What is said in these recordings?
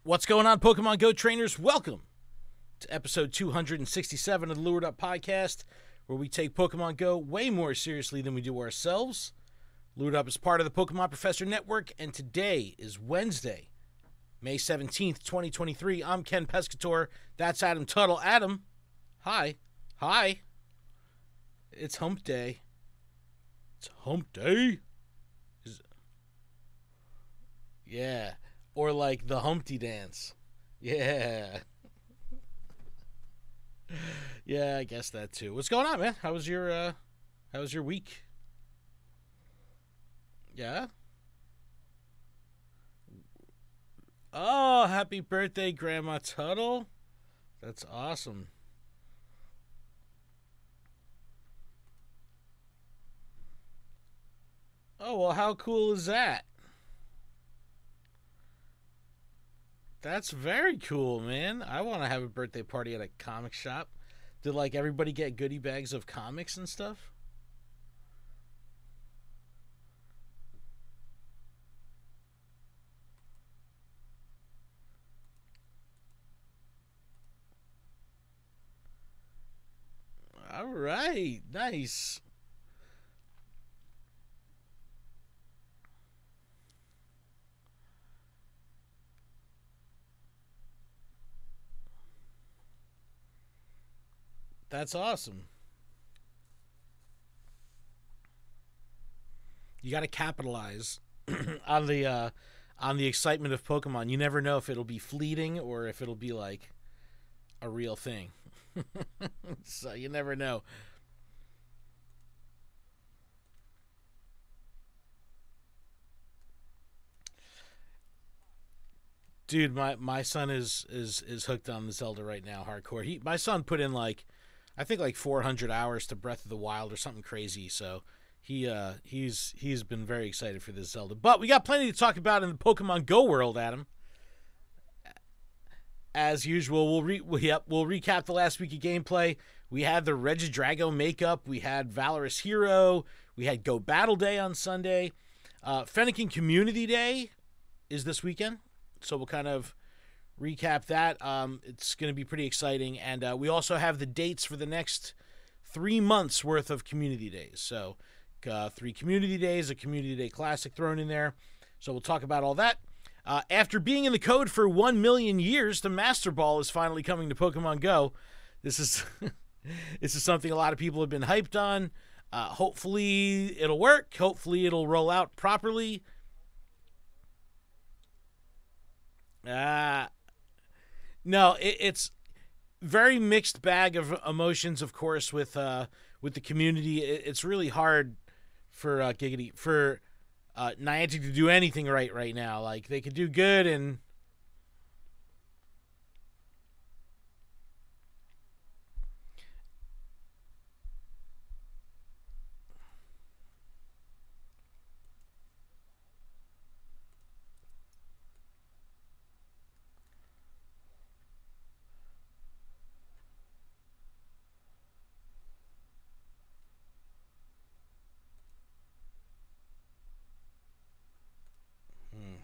What's going on, Pokemon Go trainers? Welcome to episode 267 of the Lured Up podcast, where we take Pokemon Go way more seriously than we do ourselves. Lured Up is part of the Pokemon Professor Network, and today is Wednesday, May 17th, 2023. I'm Ken Pescator. That's Adam Tuttle. Adam, hi. Hi. It's hump day. It's hump day? Yeah. Or like the Humpty Dance. Yeah. Yeah, I guess that too. What's going on, man? How was your week? Yeah? Oh, happy birthday, Grandma Tuttle. That's awesome. Oh, well, how cool is that? That's very cool, man. I want to have a birthday party at a comic shop. Did, like, everybody get goodie bags of comics and stuff? All right. Nice. That's awesome. You got to capitalize on the excitement of Pokemon. You never know if it'll be fleeting or if it'll be like a real thing. So you never know. Dude, my son is hooked on the Zelda right now, hardcore. My son put in like I think like 400 hours to Breath of the Wild or something crazy. So he's been very excited for this Zelda. But we got plenty to talk about in the Pokemon Go world, Adam. As usual, we'll recap the last week of gameplay. We had the Regidrago makeup. We had Valorous Hero. We had Go Battle Day on Sunday. Fennekin Community Day is this weekend, so we'll kind of recap that. It's going to be pretty exciting, and we also have the dates for the next 3 months worth of community days. So 3 community days, a community day classic thrown in there. So we'll talk about all that. After being in the code for 1 million years, the Master Ball is finally coming to Pokemon Go. This is this is something a lot of people have been hyped on. Hopefully it'll work. Hopefully it'll roll out properly. No, it's very mixed bag of emotions, of course, with the community. It's really hard for Niantic to do anything right now. Like, they could do good and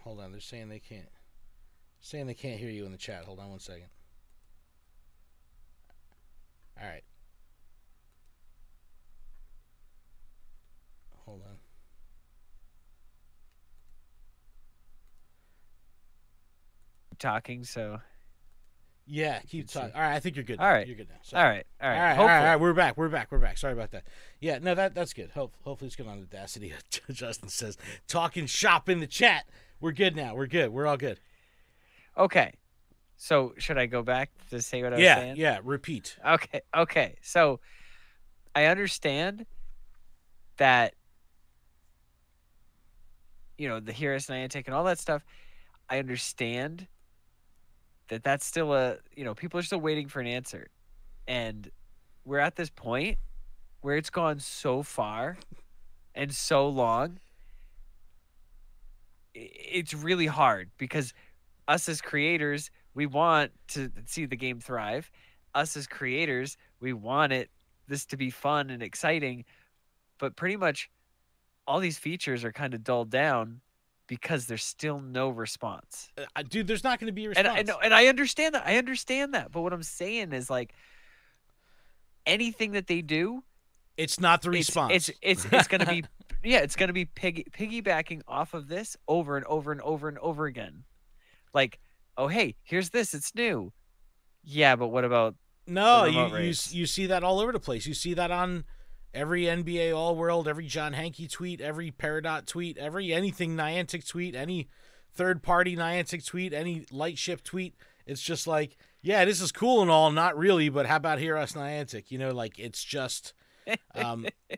hold on. They're saying they can't hear you in the chat. Hold on one second. All right. Hold on. Talking, so yeah, keep talking. All right, I think you're good. All right, you're good now. Sorry. All right. All right. We're back. Sorry about that. Yeah, no, that's good. Hopefully it's good on Audacity. Justin says, talking shop in the chat. We're good now. We're good. We're all good. Okay. So should I go back to say what I was saying? Yeah. Repeat. Okay. So I understand that, the HearUs, Niantic, and all that stuff. I understand that that's still people are still waiting for an answer. And we're at this point where it's gone so far and so long. It's really hard because us as creators, we want to see the game thrive. Us as creators, we want this to be fun and exciting. But pretty much all these features are kind of dulled down because there's still no response. Dude, there's not going to be a response. And I understand that. I understand that. But what I'm saying is, like, anything that they do, it's not the response. It's going to be it's going to be piggybacking off of this over and over and over and over again. Like, oh hey, here's this, it's new. Yeah, but what about you see that all over the place. You see that on every NBA All-World, every John Hankey tweet, every Peridot tweet, anything Niantic tweet, any third-party Niantic tweet, any Lightship tweet. It's just like, yeah, this is cool and all, not really, but how about HearUs Niantic? You know, like, it's just,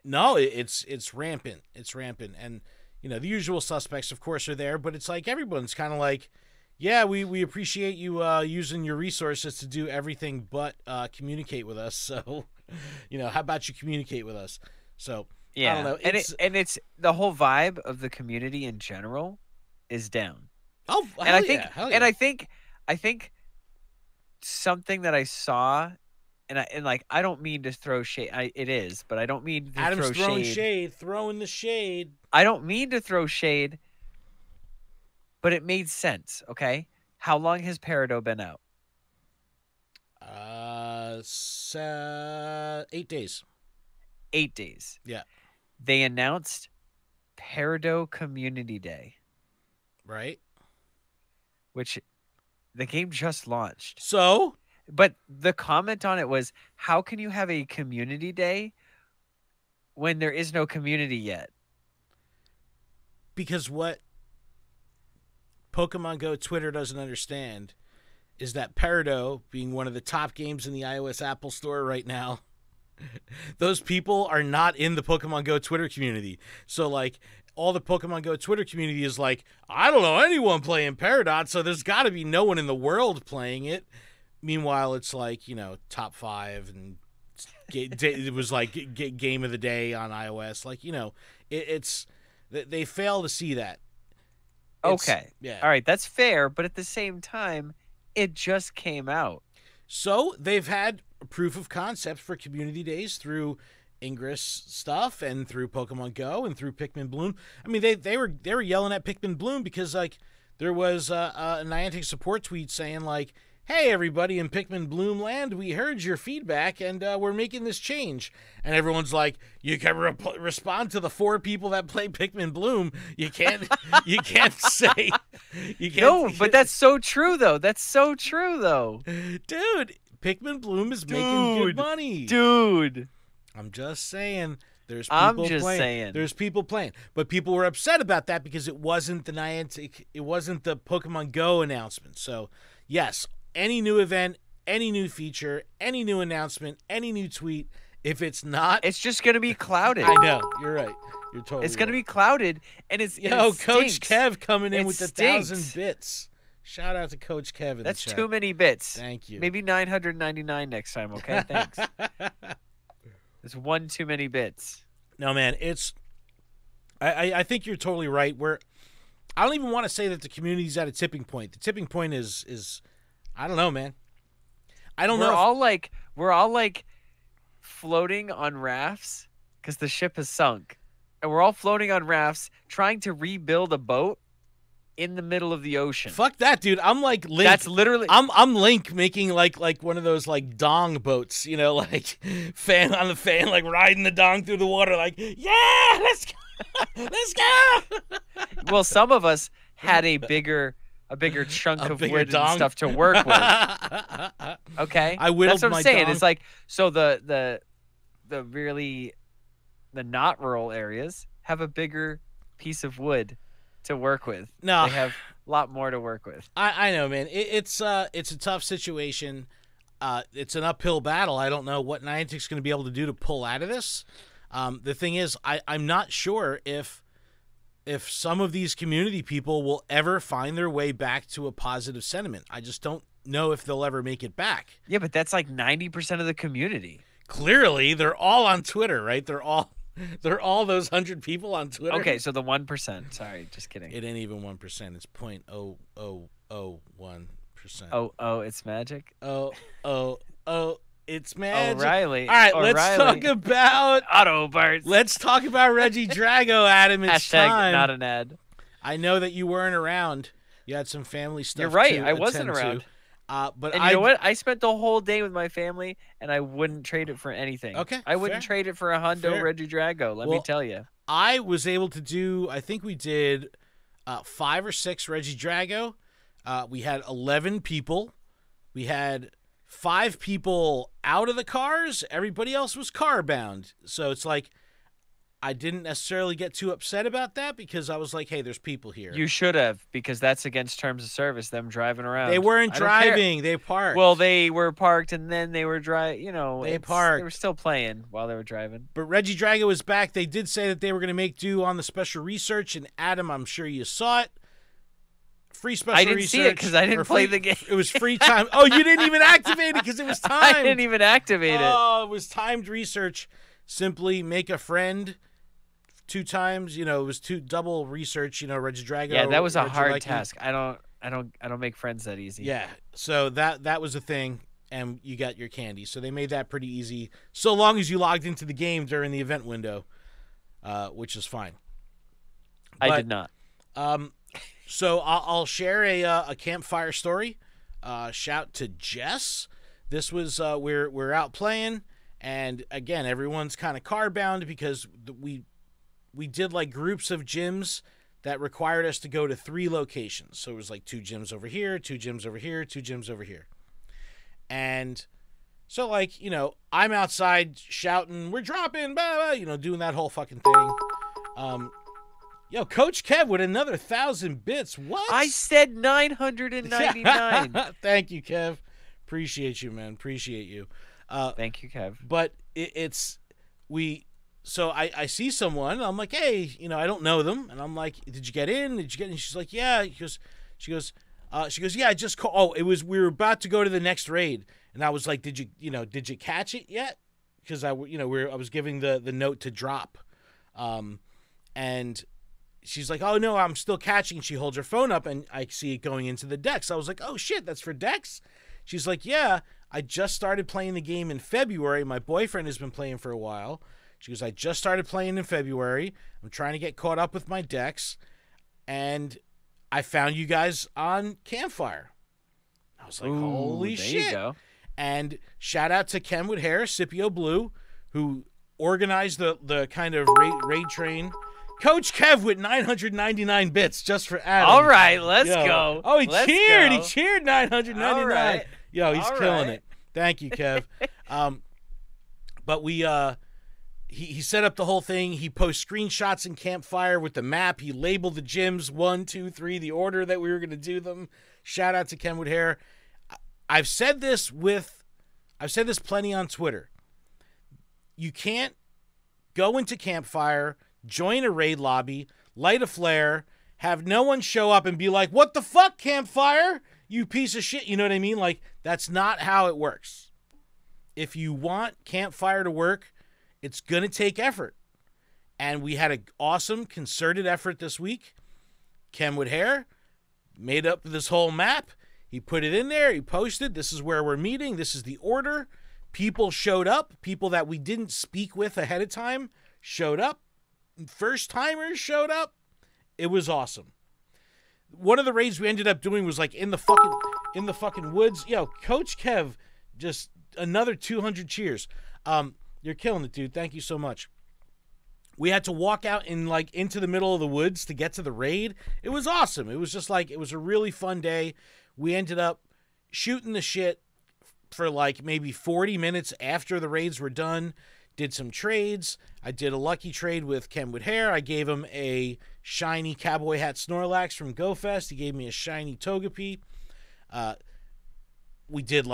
no, it's rampant. It's rampant. And, you know, the usual suspects, of course, are there, but it's like everyone's kind of like, yeah, we appreciate you using your resources to do everything but communicate with us. So, you know, how about you communicate with us? So, yeah, I don't know. It's the whole vibe of the community in general is down. Oh, and I think something that I saw, and I don't mean to throw shade. It is, but I don't mean to Adam's throw throwing shade. Throwing the shade. I don't mean to throw shade, but it made sense. Okay, how long has Peridot been out? 8 days. 8 days. Yeah. They announced Peridot Community Day. Right. Which the game just launched. So? But the comment on it was, how can you have a community day when there is no community yet? Because what Pokemon Go Twitter doesn't understand is that Peridot, being one of the top games in the iOS Apple Store right now, those people are not in the Pokemon Go Twitter community. So, like, all the Pokemon Go Twitter community is like, I don't know anyone playing Peridot, so there's got to be no one in the world playing it. Meanwhile, it's like, you know, top 5, and it was like game of the day on iOS. Like, you know, they fail to see that. Okay. Yeah. All right, that's fair, but at the same time, it just came out. So they've had proof of concept for community days through Ingress stuff and through Pokemon Go and through Pikmin Bloom. I mean, they were yelling at Pikmin Bloom because, like, there was a Niantic support tweet saying, like, hey, everybody in Pikmin Bloom land, we heard your feedback, and we're making this change. And everyone's like, you can respond to the 4 people that play Pikmin Bloom. You can't say. No, but that's so true, though. That's so true, though. Dude, Pikmin Bloom is making good money. Dude. I'm just saying. There's people playing. But people were upset about that because it wasn't the Niantic, it wasn't the Pokemon Go announcement. So, yes, any new event, any new feature, any new announcement, any new tweet, if it's not, it's just going to be clouded. I know. You're right. You're totally It's going to right. be clouded, and it's Coach Kev coming in with the stinks. 1,000 bits. Shout out to Coach Kev in That's the chat. too many bits. Thank you. Maybe 999 next time, okay? Thanks. There's one too many bits. No, man, it's I think you're totally right. I don't even want to say that the community's at a tipping point. The tipping point is I don't know, man. I don't know. We're all like floating on rafts because the ship has sunk. And we're all floating on rafts trying to rebuild a boat in the middle of the ocean. Fuck that, dude. I'm like Link. That's literally I'm Link making like one of those like dong boats, you know, like fan on the fan, like riding the dong through the water, like, yeah, let's go. Let's go. Well, some of us had a bigger chunk of wood and stuff to work with. Okay? I whittled That's what my I'm saying. dong. It's like, so the not rural areas have a bigger piece of wood to work with. No. They have a lot more to work with. I know, man. It's a tough situation. It's an uphill battle. I don't know what Niantic's going to be able to do to pull out of this. The thing is, I'm not sure if some of these community people will ever find their way back to a positive sentiment. I just don't know if they'll ever make it back. Yeah, but that's like 90% of the community. Clearly, they're all on Twitter, right? They're all those 100 people on Twitter. Okay, so the 1%. Sorry, just kidding. It ain't even 1%. It's 0.0001%. Oh, it's magic. Oh, it's magic. O'Reilly. All right, let's talk about Auto Parts. Let's talk about Regidrago, Adam. It's Hashtag time. not an ad. I know that you weren't around. You had some family stuff. You're right. To I wasn't attend around. to. But And you know what? I spent the whole day with my family, and I wouldn't trade it for anything. Okay, I wouldn't fair. trade it for a Hundo Fair. Regidrago. Let me tell you. I was able to do. I think we did 5 or 6 Regidrago. We had 11 people. We had 5 people out of the cars. Everybody else was car bound. So it's like I didn't necessarily get too upset about that because I was like, hey, there's people here. You should have, because that's against terms of service, them driving around. They weren't driving. They parked. Well, they were parked, and then they were driving. They parked. They were still playing while they were driving. But Regidrago was back. They did say that they were going to make do on the special research. And Adam, I'm sure you saw it. Free special research. I didn't see it because I didn't play the game. It was free time. Oh, you didn't even activate it because it was timed. I didn't even activate it. Oh, it was timed research. Simply make a friend 2 times. It was double research. Regidrago. Yeah, that was a hard Regidrago. task. I don't make friends that easy. Yeah, so that was a thing, and you got your candy. So they made that pretty easy, so long as you logged into the game during the event window, which is fine. I did not. So I'll share a campfire story. Shout to Jess. This was we're out playing, and again everyone's kind of car bound because we did like groups of gyms that required us to go to 3 locations. So it was like 2 gyms over here, 2 gyms over here, 2 gyms over here, and so like I'm outside shouting, "We're dropping!" Blah, blah, doing that whole fucking thing. Yo, Coach Kev with another 1,000 bits. What? I said 999. Thank you, Kev. Appreciate you, man. Appreciate you. Thank you, Kev. But so I see someone. And I'm like, hey, I don't know them, and I'm like, did you get in? Did you get in? She's like, yeah. She goes, yeah. I just called. Oh, we were about to go to the next raid, and I was like, did you catch it yet? Because I was giving the note to drop, and she's like, oh, no, I'm still catching. She holds her phone up, and I see it going into the Dex. I was like, oh, shit, that's for Dex? She's like, yeah, I just started playing the game in February. My boyfriend has been playing for a while. She goes, I just started playing in February. I'm trying to get caught up with my Dex, and I found you guys on Campfire. I was like, holy shit. There you go. And shout out to Kenwood Harris, Scipio Blue, who organized the kind of raid train. Coach Kev with 999 bits just for Adam. All right, let's go. Oh, he cheered. Go. He cheered 999. All right. Yo, he's killing it. Thank you, Kev. But he set up the whole thing. He posts screenshots in Campfire with the map. He labeled the gyms 1, 2, 3, the order that we were going to do them. Shout out to Kenwood Hair. I've said this plenty on Twitter. You can't go into Campfire, join a raid lobby, light a flare, have no one show up and be like, what the fuck, Campfire? You piece of shit. You know what I mean? Like, that's not how it works. If you want Campfire to work, it's going to take effort. And we had an awesome concerted effort this week. Kenwood Hair made up this whole map. He put it in there. He posted, this is where we're meeting. This is the order. People showed up. People that we didn't speak with ahead of time showed up. First timers showed up. It was awesome. One of the raids we ended up doing was like in the fucking woods. Yo, Coach Kev, just another 200 cheers. You're killing it, dude. Thank you so much. We had to walk out into the middle of the woods to get to the raid. It was awesome. It was just it was a really fun day. We ended up shooting the shit for maybe 40 minutes after the raids were done. Did some trades. I did a lucky trade with Kenwood Hair. I gave him a shiny cowboy hat Snorlax from GoFest. He gave me a shiny Togepi. We did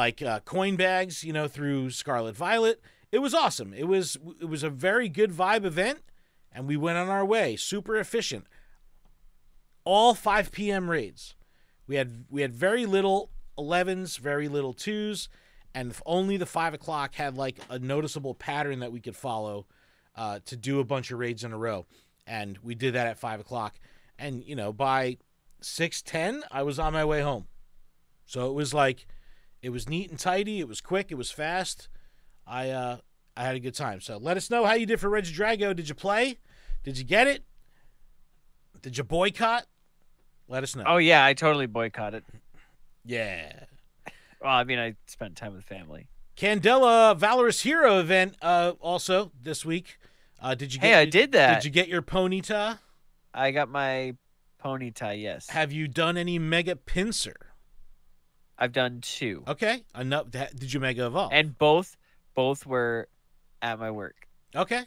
coin bags, through Scarlet Violet. It was awesome. It was a very good vibe event, and we went on our way. Super efficient. All 5 p.m. raids. We had very little 11s, very little 2s, and only the 5 o'clock had a noticeable pattern that we could follow to do a bunch of raids in a row. And we did that at 5 o'clock. And, by 6:10, I was on my way home. So it was it was neat and tidy. It was quick. It was fast. I had a good time. So let us know how you did for Regidrago. Did you play? Did you get it? Did you boycott? Let us know. Oh yeah, I totally boycott it. Yeah. Well, I mean, I spent time with family. Candela Valorous Hero event also this week. Did you get? Hey, I did that. Did you get your ponyta? I got my ponyta. Yes. Have you done any mega pincer? I've done 2. Okay. Enough. Did you mega evolve? And both were at my work. Okay.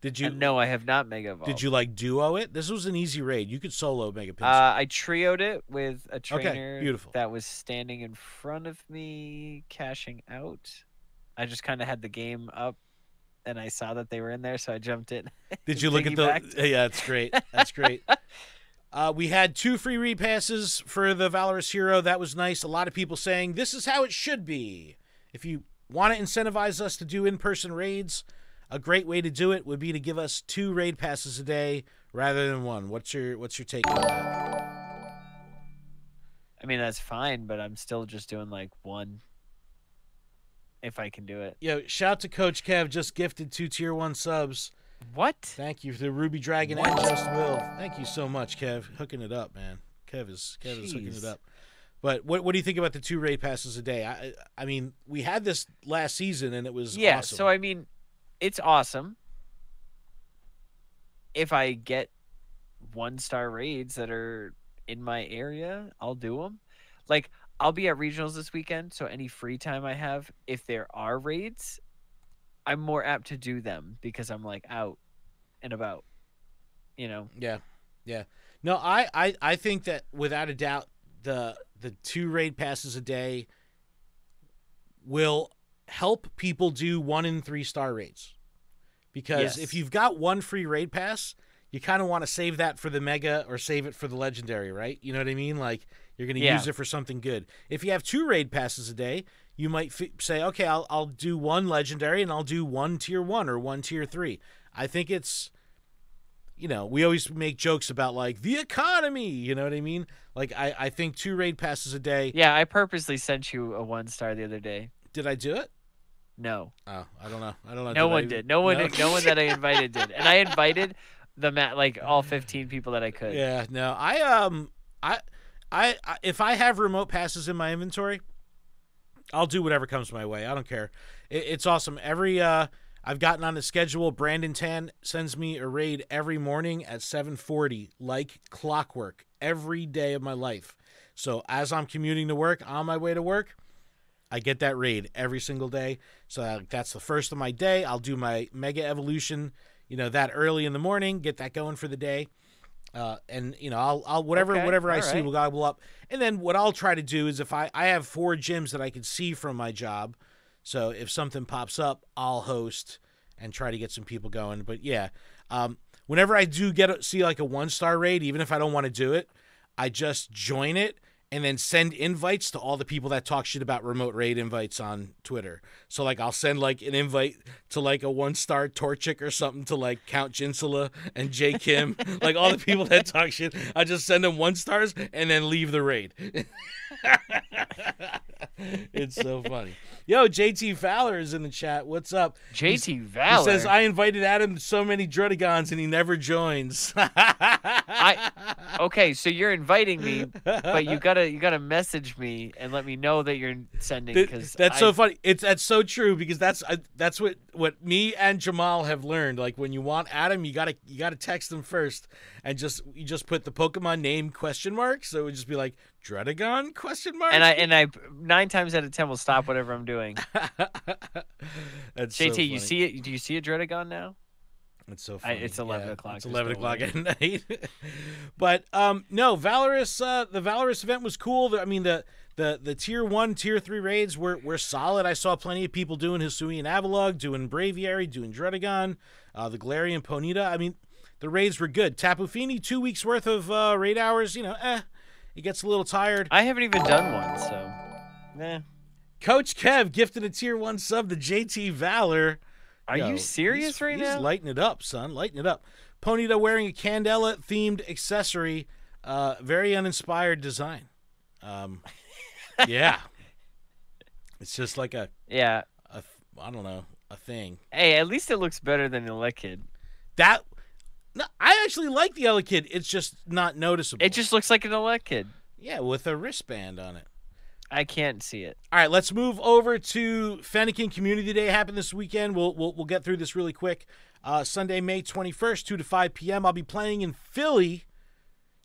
Did you? No, I have not mega evolved. Did you like duo it? This was an easy raid. You could solo mega pincer. I trioed it with a trainer beautiful. that was standing in front of me, cashing out. I just kind of had the game up, and I saw that they were in there, so I jumped in. Did you look at the? Yeah, that's great. That's great. We had 2 free repasses for the Valorous Hero. That was nice. A lot of people saying this is how it should be. If you want to incentivize us to do in-person raids, a great way to do it would be to give us 2 raid passes a day rather than 1. What's your take on that? I mean, that's fine, but I'm still just doing like 1 if I can do it. Yo, shout to Coach Kev, just gifted 2 tier 1 subs. What? Thank you for the Ruby Dragon and Just Will. Thank you so much, Kev. Hooking it up, man. Kev is hooking it up. But what do you think about the 2 raid passes a day? I mean, we had this last season and it was awesome. So I mean, it's awesome. If I get 1-star raids that are in my area, I'll do them. Like, I'll be at regionals this weekend, so any free time I have, if there are raids, I'm more apt to do them because I'm like out and about, you know? Yeah. No, I think that without a doubt, the 2 raid passes a day will help people do 1 and 3-star raids. Because if you've got 1 free raid pass, you kind of want to save that for the mega or save it for the legendary, right? You know what I mean? Like, you're going to use it for something good. If you have 2 raid passes a day, you might say, okay, I'll do 1 legendary and I'll do 1 tier 1 or 1 tier 3. I think it's, you know, we always make jokes about like the economy, you know what I mean? Like, I think 2 raid passes a day. Yeah, I purposely sent you a 1-star the other day. Did I do it? No. Oh, I don't know. No one did. No one that I invited did. And I invited like all 15 people that I could. Yeah, no. I if I have remote passes in my inventory, I'll do whatever comes my way. I don't care. It's awesome. I've gotten on the schedule. Brandon Tan sends me a raid every morning at 7:40, like clockwork, every day of my life. So as I'm commuting to work, on my way to work, I get that raid every single day. So that's the first of my day. I'll do my Mega Evolution, that early in the morning, get that going for the day. And I'll whatever I see will gobble up. And then what I'll try to do is if I have 4 gyms that I can see from my job. So if something pops up, I'll host and try to get some people going. But yeah, whenever I do see like a 1-star raid, even if I don't want to do it, I just join it and then send invites to all the people that talk shit about remote raid invites on Twitter. So like I'll send like an invite to like a 1-star Torchic or something to like Count Jinsula and J Kim, like all the people that talk shit. I just send them 1-stars and then leave the raid. It's so funny. Yo, JT Fowler is in the chat. What's up? JT Fowler. He says, I invited Adam to so many Druddigons and he never joins. Okay, so you're inviting me, but you gotta message me and let me know that you're sending. Because that's so funny. That's so true because that's what me and Jamal have learned. Like when you want Adam, you gotta text him first, and you just put the Pokemon name ? So it would just be like Druddigon ? And I 9 times out of 10 will stop whatever I'm doing. That's JT, so you see it? Do you see a Druddigon now? It's so funny. It's 11 o'clock. It's 11 o'clock at night. But no, Valorous. The Valorous event was cool. I mean, the tier 1, tier 3 raids were solid. I saw plenty of people doing Hisuian Avalugg, doing Braviary, doing Druddigon, the Galarian Ponyta. I mean, the raids were good. Tapu Fini, 2 weeks worth of raid hours. It gets a little tired. I haven't even done one, so Coach Kev gifted a tier 1 sub to JT Valor. Are you serious right now? He's lighting it up, son. Lighting it up. Ponyta wearing a Candela-themed accessory. Very uninspired design. Yeah. It's just like I don't know, a thing. Hey, at least it looks better than Elekid. No, I actually like the Elekid. It's just not noticeable. It just looks like an Elekid. Yeah, with a wristband on it. I can't see it. All right, let's move over to Fennekin Community Day. Happened this weekend. We'll get through this really quick. Sunday, May 21st, 2 to 5 p.m. I'll be playing in Philly.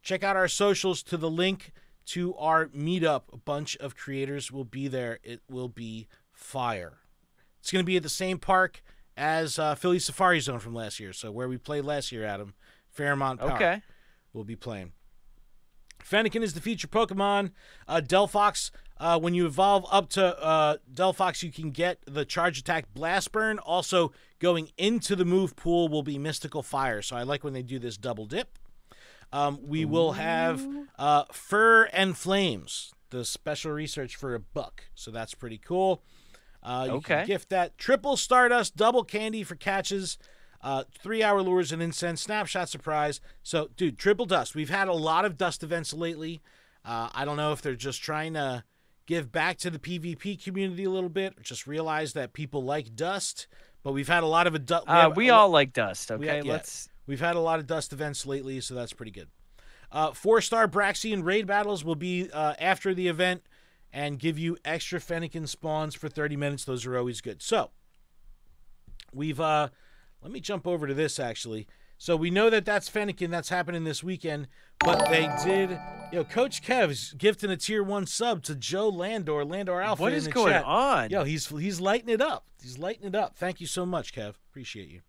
Check out our socials to the link to our meetup. A bunch of creators will be there. It will be fire. It's going to be at the same park as Philly Safari Zone from last year. So where we played last year, Adam, Fairmont Park. Okay. We'll be playing. Fennekin is the featured Pokemon. Delphox, when you evolve up to Delphox, you can get the Charge Attack Blast Burn. Also, going into the move pool will be Mystical Fire. So I like when they do this double dip. We will have Fur and Flames, the special research for $1. So that's pretty cool. You can gift that. Triple Stardust, double candy for catches. 3-hour lures and incense, snapshot surprise. So, dude, triple dust. We've had a lot of dust events lately. I don't know if they're just trying to give back to the PvP community a little bit, or just realize that people like dust. But we've had a lot of we all like dust. Okay, we've had a lot of dust events lately, so that's pretty good. 4-star Braxian raid battles will be after the event and give you extra Fennekin spawns for 30 minutes. Those are always good. So, we've let me jump over to this, actually. So we know that that's Fennekin. That's happening this weekend. But they did, Coach Kev's gifting a Tier 1 sub to Joe Landor Alpha. What is going on? He's lighting it up. He's lighting it up. Thank you so much, Kev. Appreciate you.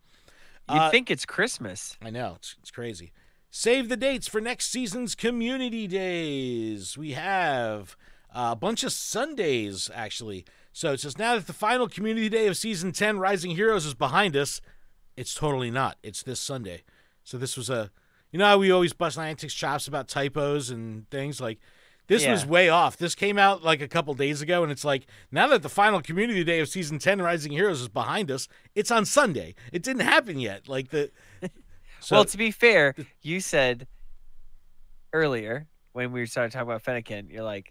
You'd think it's Christmas. I know. It's crazy. Save the dates for next season's Community Days. We have a bunch of Sundays, actually. So it says, now that the final Community Day of Season 10, Rising Heroes, is behind us, it's totally not. It's this Sunday. So this was how we always bust Niantic's chops about typos and things? Like, this was way off. This came out like a couple days ago, and it's like, now that the final Community Day of Season 10 Rising Heroes is behind us, it's on Sunday. It didn't happen yet. Well, to be fair, you said earlier when we started talking about Fennekin, you're like,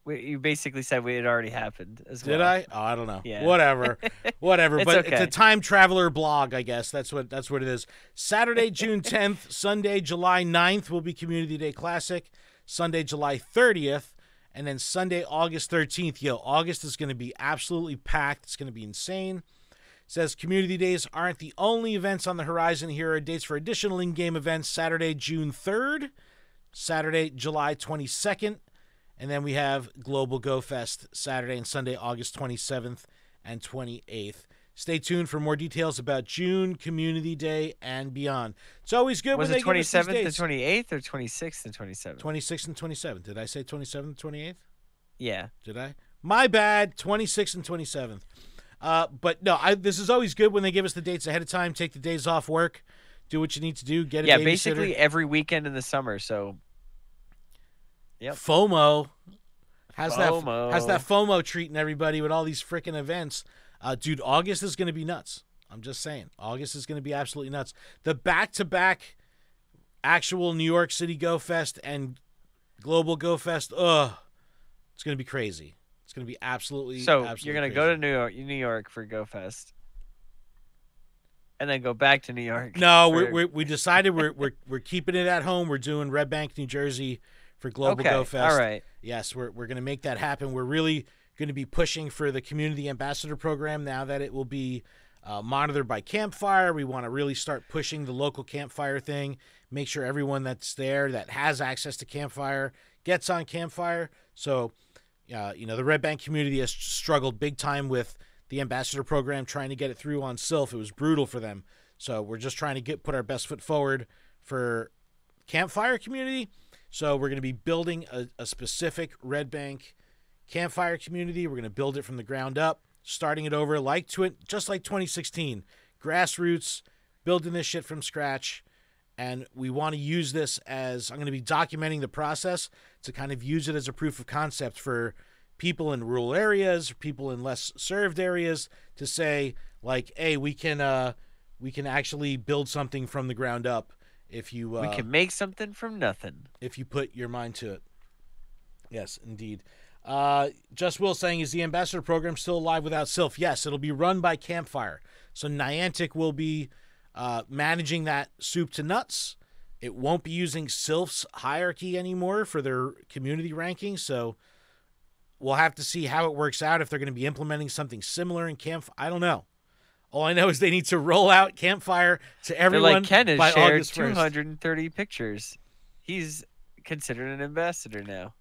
you basically said it had already happened as well. Did I? Oh, I don't know. Yeah. Whatever. But okay. It's a time traveler blog, I guess. That's what it is. Saturday, June 10th, Sunday, July 9th will be Community Day Classic. Sunday, July 30th, and then Sunday, August 13th. August is going to be absolutely packed. It's going to be insane. It says Community Days aren't the only events on the horizon. Here are dates for additional in-game events. Saturday, June 3rd. Saturday, July 22nd. And then we have Global Go Fest Saturday and Sunday, August 27th and 28th. Stay tuned for more details about June, Community Day, and beyond. It's always good when they give us these dates. Was it 27th and 28th or 26th and 27th? 26th and 27th. Did I say 27th and 28th? Yeah. Did I? My bad. 26th and 27th. But no, this is always good when they give us the dates ahead of time. Take the days off work. Do what you need to do. Get a babysitter. Basically every weekend in the summer, so... Yep. FOMO. How's that FOMO treating everybody with all these freaking events? Dude, August is going to be nuts. I'm just saying. August is going to be absolutely nuts. The back-to-back actual New York City Go Fest and Global Go Fest, it's going to be crazy. It's going to be absolutely you're going to go to New York for Go Fest and then go back to New York. No, we decided we're keeping it at home. We're doing Red Bank, New Jersey for Global Go Fest. All right. Yes, we're going to make that happen. We're really going to be pushing for the Community Ambassador Program now that it will be monitored by Campfire. We want to really start pushing the local Campfire thing, make sure everyone that's there that has access to Campfire gets on Campfire. So, the Red Bank community has struggled big time with the Ambassador Program, trying to get it through on Sylph. It was brutal for them. So we're just trying to put our best foot forward for Campfire community. So we're going to be building a specific Red Bank Campfire community. We're going to build it from the ground up, starting it over just like 2016. Grassroots, building this shit from scratch. And we want to use this as, I'm going to be documenting the process to kind of use it as a proof of concept for people in rural areas, people in less served areas, to say, like, hey, we can actually build something from the ground up. If you we can make something from nothing. If you put your mind to it. Yes, indeed. Just Will saying, is the Ambassador Program still alive without Sylph? Yes, it'll be run by Campfire. So Niantic will be managing that soup to nuts. It won't be using Sylph's hierarchy anymore for their community ranking, so we'll have to see how it works out, if they're going to be implementing something similar in Campfire. I don't know. All I know is they need to roll out Campfire to everyone like, Ken has by shared August 1st. 230 pictures. He's considered an ambassador now.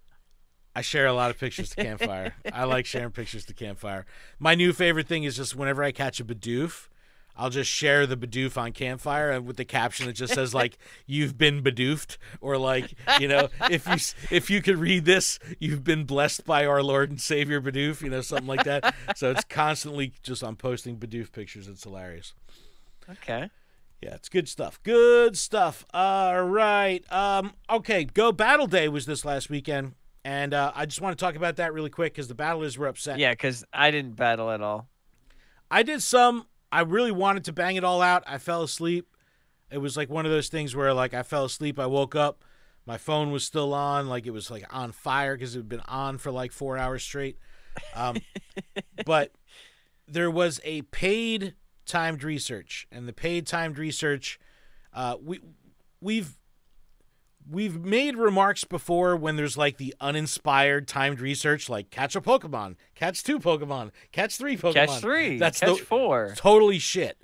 I share a lot of pictures to Campfire. I like sharing pictures to Campfire. My new favorite thing is just whenever I catch a Bidoof, I'll just share the Bidoof on Campfire and with the caption that just says, like, "You've been Bidoofed," or like, you know, if you could read this, you've been blessed by our Lord and Savior Bidoof, you know, something like that. So it's constantly just I'm posting Bidoof pictures. It's hilarious. Okay. Yeah, it's good stuff. Good stuff. All right. Okay, Go Battle Day was this last weekend, and I just want to talk about that really quick because the battlers were upset. Yeah, because I didn't battle at all. I did some. I really wanted to bang it all out. I fell asleep. It was like one of those things where, like, I fell asleep. I woke up. My phone was still on. Like, it was, like, on fire because it had been on for, like, 4 hours straight. But there was a paid timed research. And the paid timed research, we've made remarks before when there's, like, the uninspired timed research, like catch a Pokemon, catch 2 Pokemon, catch 3 Pokemon. Catch 3, That's catch 4. Totally shit.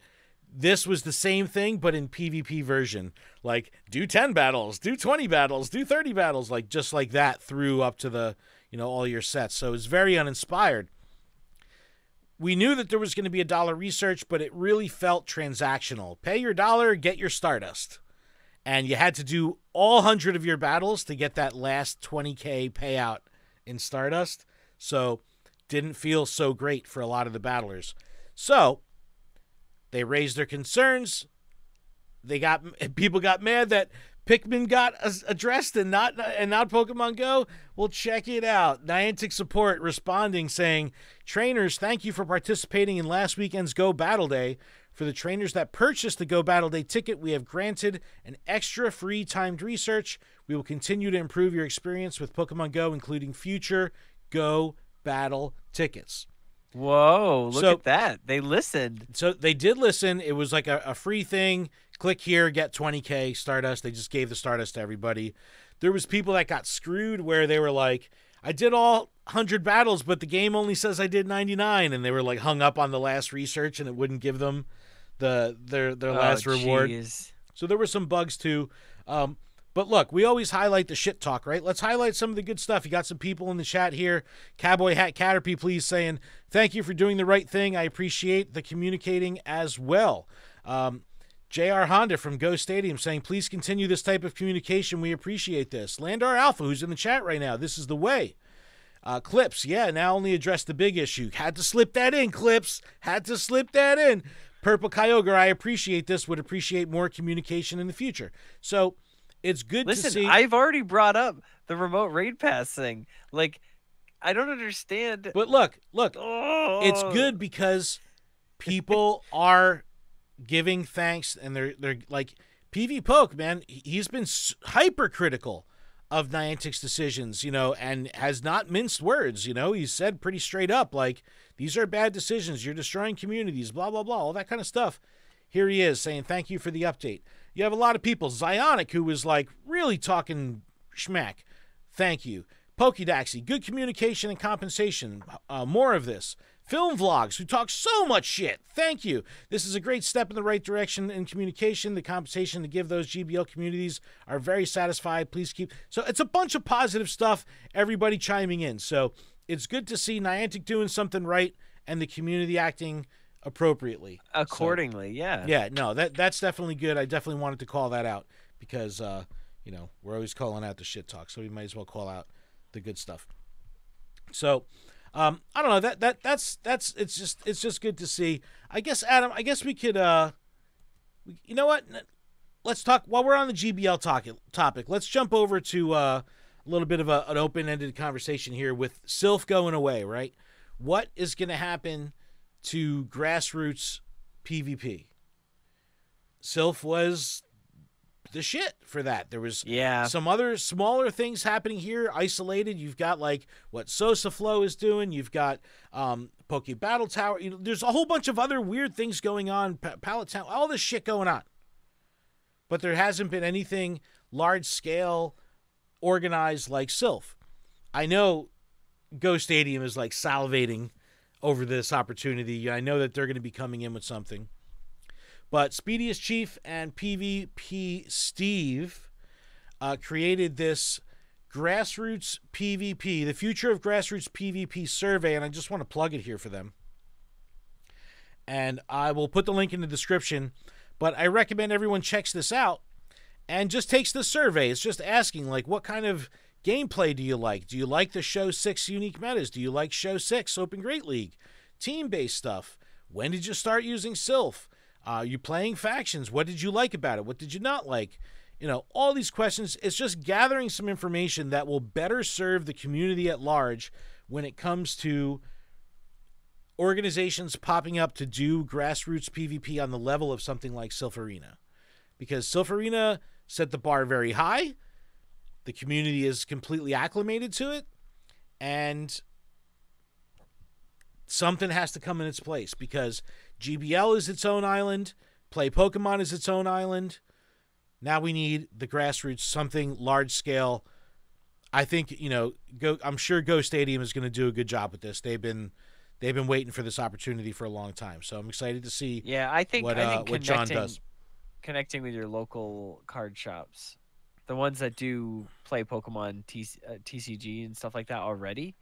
This was the same thing, but in PvP version. Like, do 10 battles, do 20 battles, do 30 battles, like, just like that through up to the, you know, all your sets. So it's very uninspired. We knew that there was going to be a dollar research, but it really felt transactional. Pay your $1, get your Stardust. And you had to do all 100 of your battles to get that last 20K payout in Stardust. So didn't feel so great for a lot of the battlers. So they raised their concerns. People got mad that Pikmin got addressed and not Pokemon Go. Well, check it out. Niantic support responding saying, "Trainers, thank you for participating in last weekend's Go Battle Day. For the trainers that purchased the Go Battle Day ticket, we have granted an extra free timed research. We will continue to improve your experience with Pokemon Go, including future Go Battle tickets." Whoa, look at that. They listened. So they did listen. It was like a free thing. Click here, get 20K Stardust. They just gave the Stardust to everybody. There was people that got screwed where they were like, I did all 100 battles, but the game only says I did 99. And they were like hung up on the last research and it wouldn't give them their last reward. So there were some bugs too. But look, we always highlight the shit talk, right? Let's highlight some of the good stuff. You got some people in the chat here. Cowboy Hat Caterpie, please, saying, thank you for doing the right thing. I appreciate the communicating as well. JR Honda from Go Stadium saying, please continue this type of communication. We appreciate this. Landar Alpha, who's in the chat right now. This is the way. Clips, yeah, now only address the big issue. Had to slip that in, Clips. Had to slip that in. Purple Kyogre, I appreciate this. Would appreciate more communication in the future. So it's good to see. Listen, I've already brought up the remote raid pass thing. Like, I don't understand. But look, it's good because people are giving thanks, and they're like, PV Poke, man, he's been hypercritical of Niantic's decisions, you know, and has not minced words, you know. He's said pretty straight up, like, these are bad decisions, you're destroying communities, blah, blah, blah, all that kind of stuff. Here he is saying, thank you for the update. You have a lot of people. Zionic, who was, like, really talking schmack. Thank you. Pokedaxi, good communication and compensation. More of this. Film Vlogs, who talk so much shit. Thank you. This is a great step in the right direction in communication. The compensation to give those GBL communities are very satisfied. Please keep. So it's a bunch of positive stuff, everybody chiming in. So it's good to see Niantic doing something right and the community acting appropriately. Accordingly, yeah. Yeah, no, that's definitely good. I definitely wanted to call that out because, you know, we're always calling out the shit talk, so we might as well call out the good stuff. So, I don't know, that's it's just good to see. I guess, Adam, we could, you know what? Let's talk, while we're on the GBL topic, let's jump over to a little bit of an open-ended conversation here with Sylph going away, right? What is going to happen to grassroots PvP? Sylph was the shit for that. There was Yeah. some other smaller things happening here, isolated. You've got like what SosaFlow is doing. You've got Poke Battle Tower. There's a whole bunch of other weird things going on. Pallet Town, all this shit going on. But there hasn't been anything large scale organized like Sylph. I know Go Stadium is like salivating over this opportunity. I know that they're going to be coming in with something. But Speediest Chief and PvP Steve created this Grassroots PvP, the Future of Grassroots PvP survey, and I just want to plug it here for them. And I will put the link in the description, but I recommend everyone checks this out and just takes the survey. It's just asking, like, what kind of gameplay do you like? Do you like the Show 6 unique metas? Do you like Show 6 Open Great League? Team-based stuff? When did you start using Sylph? You playing factions? What did you like about it? What did you not like? All these questions. It's just gathering some information that will better serve the community at large when it comes to organizations popping up to do grassroots PvP on the level of something like Sylph Arena. Because Sylph Arena set the bar very high. The community is completely acclimated to it. And something has to come in its place, because GBL is its own island. Play Pokemon is its own island. Now we need the grassroots, something large scale. I think, I'm sure Go Stadium is going to do a good job with this. They've been waiting for this opportunity for a long time. So I'm excited to see I think what John does. Connecting with your local card shops, the ones that do play Pokemon TCG and stuff like that already,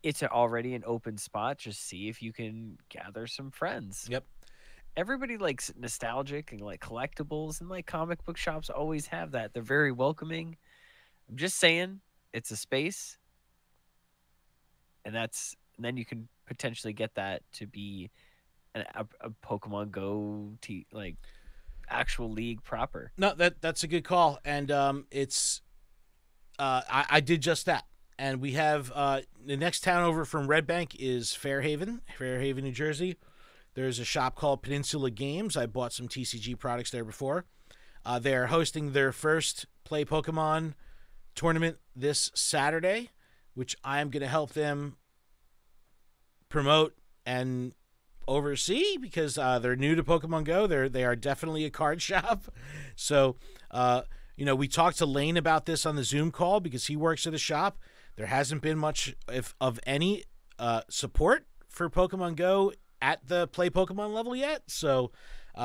it's already an open spot. Just see if you can gather some friends. Yep. Everybody likes nostalgic and like collectibles, and like comic book shops always have that. They're very welcoming. I'm just saying, it's a space, and then you can potentially get that to be a Pokemon Go actual league proper. No, that's a good call, and it's I did just that. And we have the next town over from Red Bank is Fairhaven, New Jersey. There's a shop called Peninsula Games. I bought some TCG products there before. They're hosting their first Play Pokemon tournament this Saturday, which I'm going to help them promote and oversee, because they're new to Pokemon Go. They are definitely a card shop. So, we talked to Lane about this on the Zoom call because he works at a shop. There hasn't been much of any support for Pokemon Go at the Play Pokemon level yet. So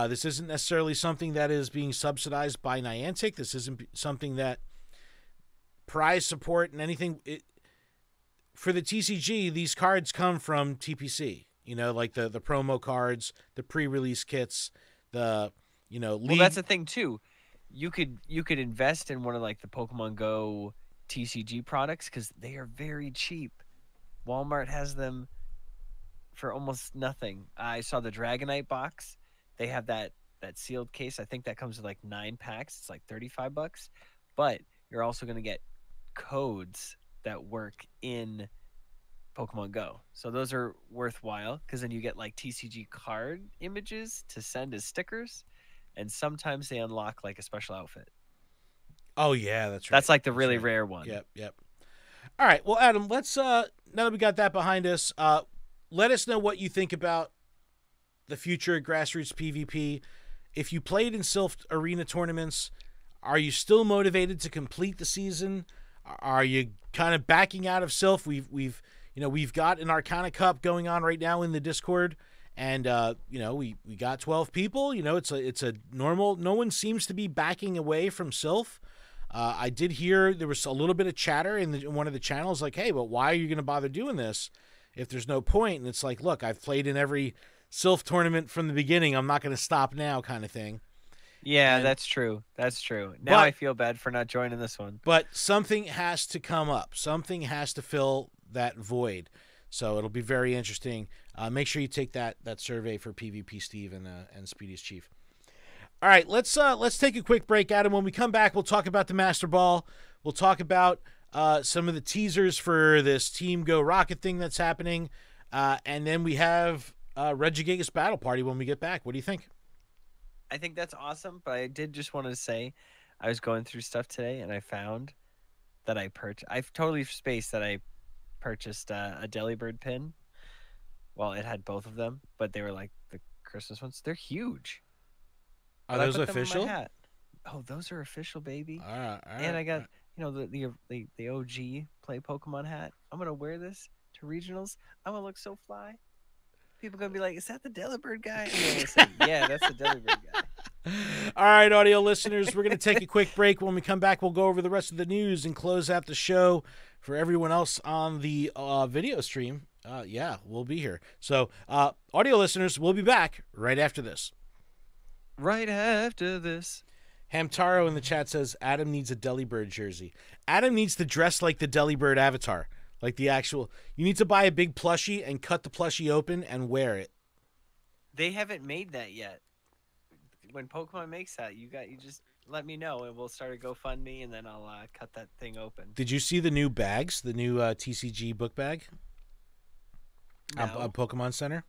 this isn't necessarily something that is being subsidized by Niantic. This isn't something that prize support and anything. For the TCG, these cards come from TPC. Like the promo cards, the pre-release kits, the league. Well, that's the thing too. You could invest in one of like the Pokemon Go TCG products because they are very cheap. Walmart has them for almost nothing. I saw the Dragonite box. They have that sealed case. I think that comes with like 9 packs. It's like $35. But you're also going to get codes that work in Pokemon Go. So those are worthwhile because then you get like TCG card images to send as stickers, and sometimes they unlock like a special outfit. Oh yeah, that's right. That's like the really rare one. Yep. All right, well, Adam, let's now that we got that behind us, let us know what you think about the future of grassroots PvP. If you played in Sylph Arena tournaments, are you still motivated to complete the season? Are you kind of backing out of Sylph? We've got an Arcana Cup going on right now in the Discord, and we got 12 people. It's a normal. No one seems to be backing away from Sylph. I did hear there was a little bit of chatter in one of the channels, like, "Hey, but why are you going to bother doing this if there's no point?" And it's like, look, I've played in every Sylph tournament from the beginning. I'm not going to stop now, kind of thing. Yeah, that's true. Now I feel bad for not joining this one. But something has to come up. Something has to fill that void. So it'll be very interesting. Make sure you take that survey for PvP Steve and Speediest Chief. All right, let's take a quick break, Adam. When we come back, we'll talk about the Master Ball. We'll talk about some of the teasers for this Team Go Rocket thing that's happening. And then we have Regidrago's Battle Party when we get back. What do you think? I think that's awesome. But I did just want to say, I was going through stuff today, and I found that I've totally spaced that I purchased a Delibird pin. Well, it had both of them, but they were like the Christmas ones. They're huge. Are But I those put them in my official? hat. Oh, those are official, baby. All right, all right. And I got the OG play Pokemon hat. I'm gonna wear this to regionals. I'm gonna look so fly. People gonna be like, "Is that the Delibird guy?" And I'm gonna say, "Yeah, that's the Delibird guy." All right, audio listeners, we're going to take a quick break. When we come back, we'll go over the rest of the news and close out the show. For everyone else on the video stream, yeah, we'll be here. So, audio listeners, we'll be back right after this. Right after this. Hamtaro in the chat says, Adam needs a Delibird jersey. Adam needs to dress like the Delibird avatar. Like the actual... You need to buy a big plushie and cut the plushie open and wear it. They haven't made that yet. When Pokemon makes that, you just let me know and we'll start a GoFundMe and then I'll cut that thing open. Did you see the new bags? The new TCG book bag? No. At Pokemon Center?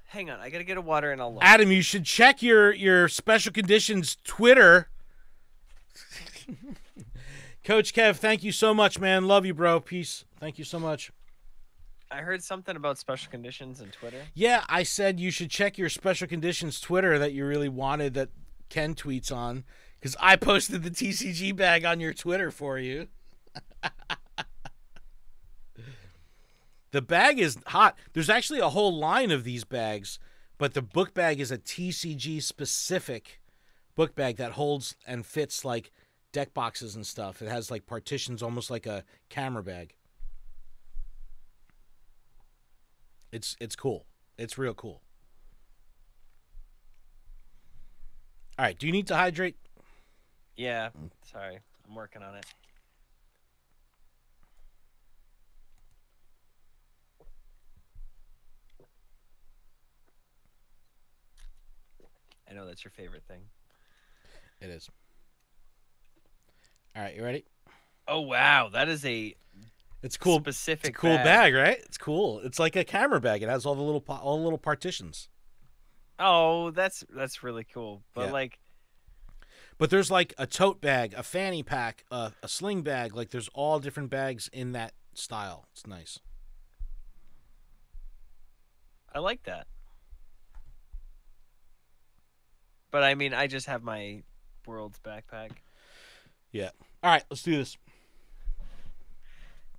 Hang on, I gotta get a water and I'll look. Adam, you should check your Special Conditions Twitter. Coach Kev, thank you so much, man. Love you, bro. Peace. Thank you so much. I heard something about Special Conditions and Twitter. Yeah, I said you should check your Special Conditions Twitter that you really wanted that Ken tweets on, because I posted the TCG bag on your Twitter for you. The bag is hot. There's actually a whole line of these bags, but the book bag is a TCG specific book bag that holds and fits like deck boxes and stuff. It has like partitions, almost like a camera bag. It's cool. It's real cool. All right. Do you need to hydrate? Yeah. Sorry. I'm working on it. I know that's your favorite thing. It is. All right. You ready? Oh, wow. That is a... It's cool. Specific it's a cool bag, right? It's cool. It's like a camera bag. It has all the little partitions. Oh, that's really cool. But Yeah. like, but there's like a tote bag, a fanny pack, a sling bag. Like there's all different bags in that style. It's nice. I like that. But I mean, I just have my World's backpack. Yeah. All right. Let's do this.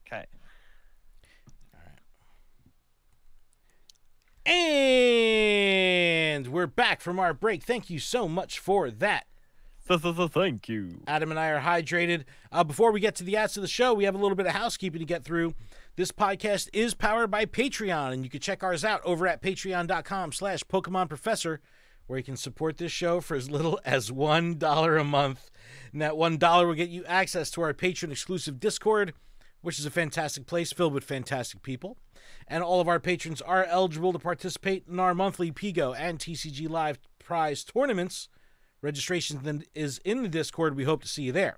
Okay. And we're back from our break. Thank you so much for that. Thank you. Adam and I are hydrated. Before we get to the ads of the show, we have a little bit of housekeeping to get through. This podcast is powered by Patreon, and you can check ours out over at patreon.com/PokemonProfessor, where you can support this show for as little as $1 a month. And that $1 will get you access to our patron-exclusive Discord, which is a fantastic place filled with fantastic people. And all of our patrons are eligible to participate in our monthly Pigo and TCG Live prize tournaments. Registration then is in the Discord. We hope to see you there.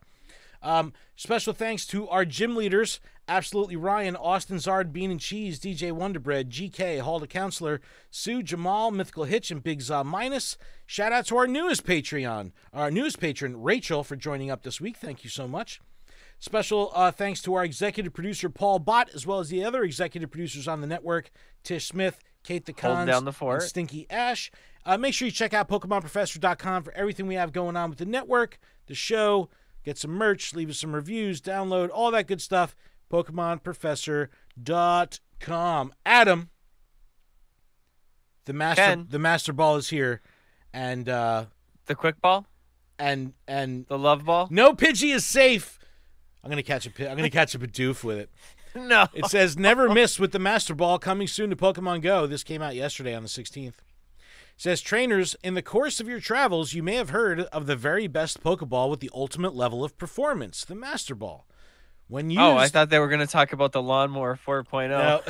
Special thanks to our gym leaders, Absolutely Ryan, Austin Zard, Bean and Cheese, DJ Wonderbread, GK, Hall the Counselor, Sue, Jamal, Mythical Hitch, and Big Za Minus. Shout out to our newest patron, Rachel, for joining up this week. Thank you so much. Special thanks to our executive producer, Paul Bott, as well as the other executive producers on the network, Tish Smith, Kate the Cons, down the fort. and Stinky Ash. Make sure you check out PokemonProfessor.com for everything we have going on with the network, the show, get some merch, leave us some reviews, download, all that good stuff. PokemonProfessor.com. Adam, the master ball is here, and The quick ball? and The love ball? no Pidgey is safe. I'm gonna catch a Bidoof with it. No. It says never miss with the Master Ball, coming soon to Pokemon Go. This came out yesterday on the 16th. It says, trainers, in the course of your travels, you may have heard of the very best Pokeball with the ultimate level of performance, the Master Ball. When used, I thought they were going to talk about the Lawnmower 4.0. No.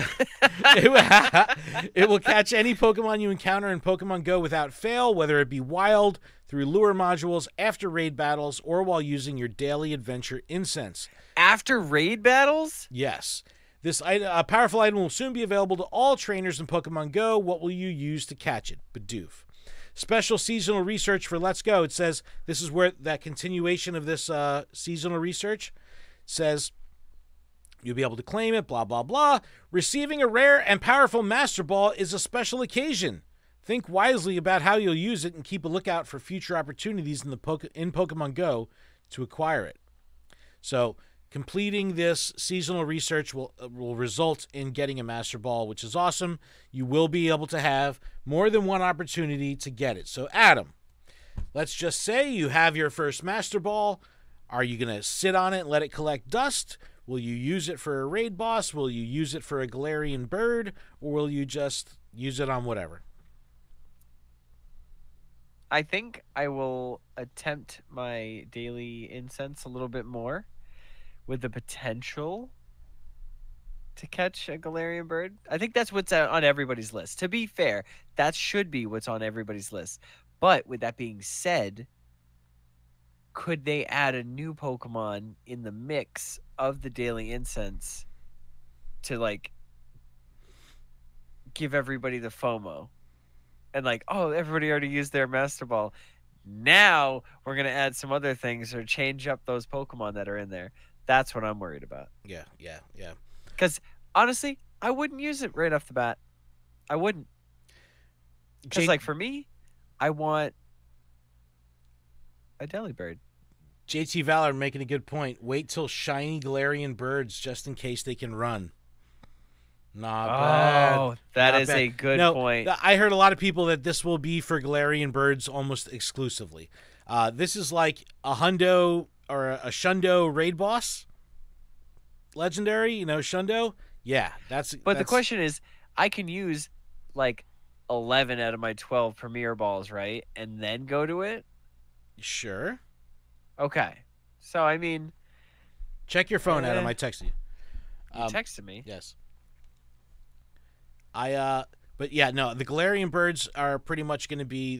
It will catch any Pokemon you encounter in Pokemon Go without fail, whether it be wild, through lure modules, after raid battles, or while using your daily adventure incense. After raid battles? Yes. This powerful item will soon be available to all trainers in Pokemon Go. What will you use to catch it? Bidoof. special seasonal research for Let's Go. It says this is where that continuation of this seasonal research says you'll be able to claim it, blah, blah, blah. Receiving a rare and powerful Master Ball is a special occasion. Think wisely about how you'll use it and keep a lookout for future opportunities in Pokemon Go to acquire it. So completing this seasonal research will result in getting a Master Ball, which is awesome. You will be able to have more than one opportunity to get it. So, Adam, let's just say you have your first Master Ball. Are you going to sit on it and let it collect dust? Will you use it for a raid boss? Will you use it for a Galarian bird? Or will you just use it on whatever? I think I will attempt my daily incense a little bit more, with the potential to catch a Galarian bird. I think that's what's on everybody's list. To be fair, that should be what's on everybody's list. But with that being said, could they add a new Pokemon in the mix of the daily incense to, like, give everybody the FOMO? And, like, oh, everybody already used their Master Ball. Now we're going to add some other things or change up those Pokemon that are in there. That's what I'm worried about. Yeah. Because, honestly, I wouldn't use it right off the bat. I wouldn't. Because, like, for me, I want a Delibird. JT Valor making a good point. Wait till shiny Galarian birds just in case they can run. Not bad. Oh, that Not is bad. a good point. I heard a lot of people that this will be for Galarian birds almost exclusively. This is like a Hundo or a Shundo raid boss. Legendary, Shundo. Yeah, that's. The question is, I can use like 11 out of my 12 Premier Balls, right? And then go to it? Sure. Okay. So, I mean. Check your phone, Adam. I texted you. You texted me? Yes. But yeah, no, the Galarian birds are pretty much going to be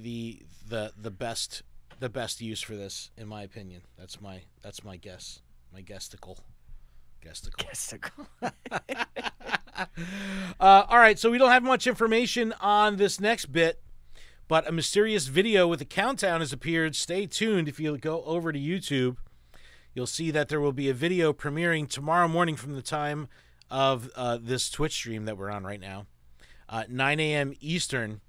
the best use for this, in my opinion. That's my guess. My guesticle. All right, so we don't have much information on this next bit, but a mysterious video with a countdown has appeared. Stay tuned. If you go over to YouTube, you'll see that there will be a video premiering tomorrow morning from the time of this Twitch stream that we're on right now. 9 a.m. Eastern,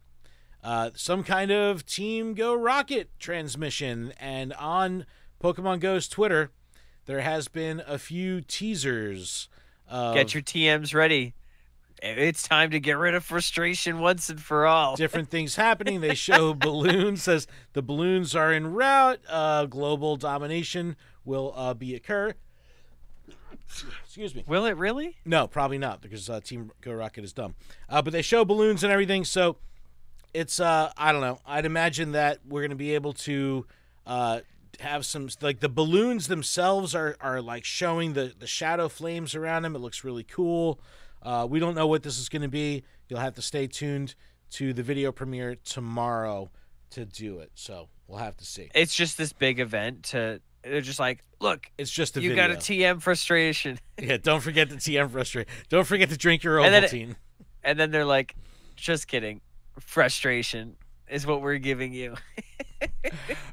some kind of Team Go Rocket transmission. And on Pokemon Go's Twitter, there has been a few teasers. Get your TMs ready. It's time to get rid of frustration once and for all. Different things happening. They show balloons. Says the balloons are en route. Global domination will occur. Excuse me. Will it really? No, probably not, because Team Go Rocket is dumb. But they show balloons and everything, so it's, I don't know. I'd imagine that we're going to be able to have some, like, the balloons themselves are like showing the shadow flames around them. It looks really cool. We don't know what this is going to be. You'll have to stay tuned to the video premiere tomorrow to do it, so we'll have to see. It's just this big event they're just like, look, it's just a you video. got a TM frustration. Yeah, don't forget the TM frustration. Don't forget to drink your Ovaltine. And then they're like, just kidding. Frustration is what we're giving you.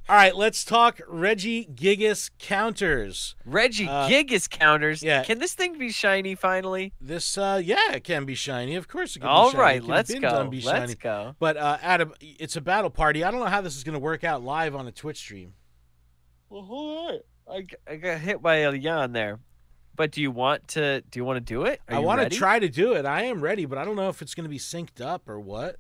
All right, let's talk Regigigas counters. Regigigas counters? Yeah. Can this thing be shiny finally? This, yeah, it can be shiny. Of course it can All be shiny. right, let's go. Let's go. But, Adam, it's a battle party. I don't know how this is going to work out live on a Twitch stream. Well, hold on. I got hit by a yawn there. But do you want to do it? I want to try to do it. I am ready, but I don't know if it's going to be synced up or what.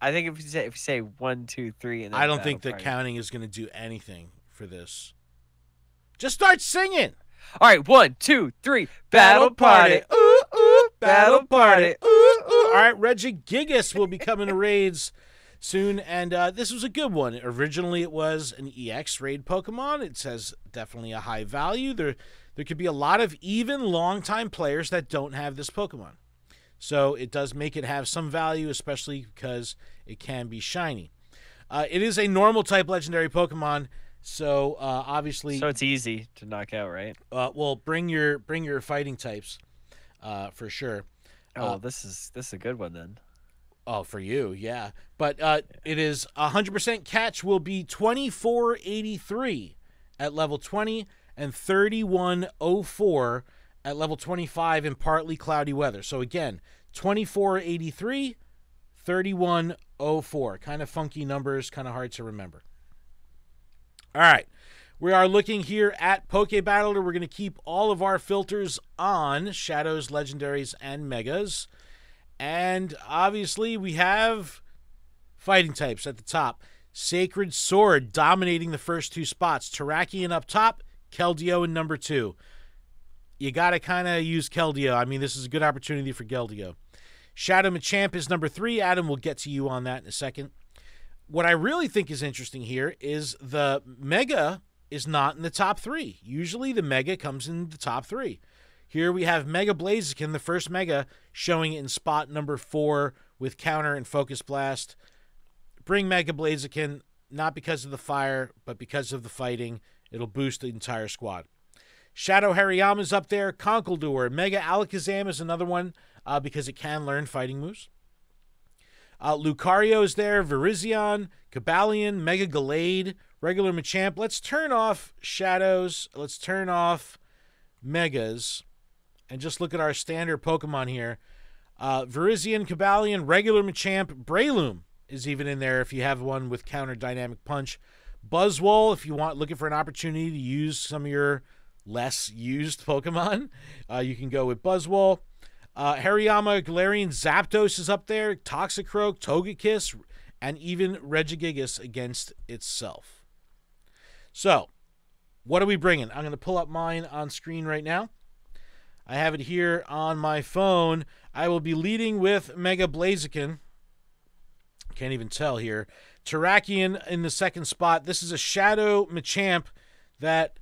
I think if you say 1, 2, 3, and then I don't think the counting is going to do anything for this. Just start singing. All right, 1, 2, 3. Battle party. Ooh, ooh. Battle party. Ooh, ooh. All right, Regigigas will be coming to raids soon, and this was a good one. Originally, it was an EX raid Pokemon. It says definitely a high value. There could be a lot of even long-time players that don't have this Pokemon. So it does make it have some value, especially because it can be shiny. It is a normal type legendary Pokemon, so obviously. So it's easy to knock out, right? Well, bring your fighting types, for sure. Oh, this is a good one then. Oh, for you, yeah. But it is 100% catch will be 2483 at level 20 and 3104 at level 25 in partly cloudy weather. So again, 2483, 3104. Kind of funky numbers, kind of hard to remember. All right. We are looking here at Poke Battler. We're going to keep all of our filters on Shadows, Legendaries, and Megas. And obviously, we have fighting types at the top. Sacred Sword dominating the first two spots. Terrakion up top, Keldeo in number 2. You got to kind of use Keldeo. I mean, this is a good opportunity for Keldeo. Shadow Machamp is number 3. Adam will get to you on that in a second. What I really think is interesting here is the Mega is not in the top 3. Usually the Mega comes in the top 3. Here we have Mega Blaziken, the first Mega, showing it in spot number 4 with Counter and Focus Blast. Bring Mega Blaziken, not because of the fire, but because of the fighting. It'll boost the entire squad. Shadow Hariyama's up there. Conkeldurr. Mega Alakazam is another one because it can learn fighting moves. Lucario's there. Virizion. Cobalion. Mega Gallade. Regular Machamp. Let's turn off Shadows. Let's turn off Megas. And just look at our standard Pokemon here. Virizion, Cobalion, regular Machamp, Breloom is even in there if you have one with counter dynamic punch. Buzzwole, if you want looking for an opportunity to use some of your less used Pokemon, you can go with Buzzwole. Hariyama, Galarian, Zapdos is up there. Toxicroak, Togekiss, and even Regigigas against itself. So, what are we bringing? I'm going to pull up mine on screen right now. I have it here on my phone. I will be leading with Mega Blaziken. Can't even tell here. Terrakion in the second spot. This is a Shadow Machamp that,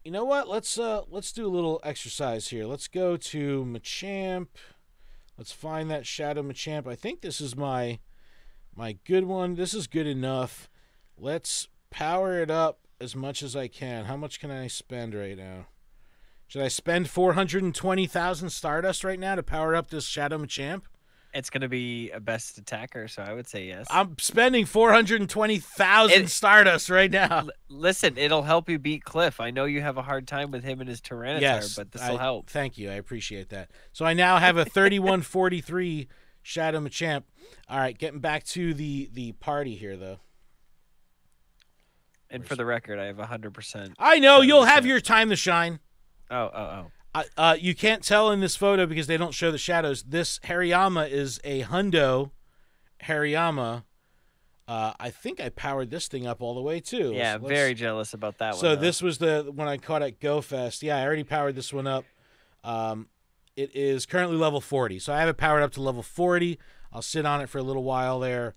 you know what? Let's do a little exercise here. Let's go to Machamp. Let's find that Shadow Machamp. I think this is my good one. This is good enough. Let's power it up as much as I can. How much can I spend right now? Should I spend 420,000 Stardust right now to power up this Shadow Machamp? It's going to be a best attacker, so I would say yes. I'm spending 420,000 Stardust right now. Listen, it'll help you beat Cliff. I know you have a hard time with him and his Tyranitar, yes, but this will help. Thank you. I appreciate that. So I now have a 3143 Shadow Machamp. All right, getting back to the party here, though. And for the record, I have 100%. I know. You'll have your time to shine. Oh. You can't tell in this photo because they don't show the shadows. This Hariyama is a Hundo Hariyama. I think I powered this thing up all the way, too. Yeah, very jealous about that one. So this was the one I caught at GoFest. Yeah, I already powered this one up. It is currently level 40. So I have it powered up to level 40. I'll sit on it for a little while there.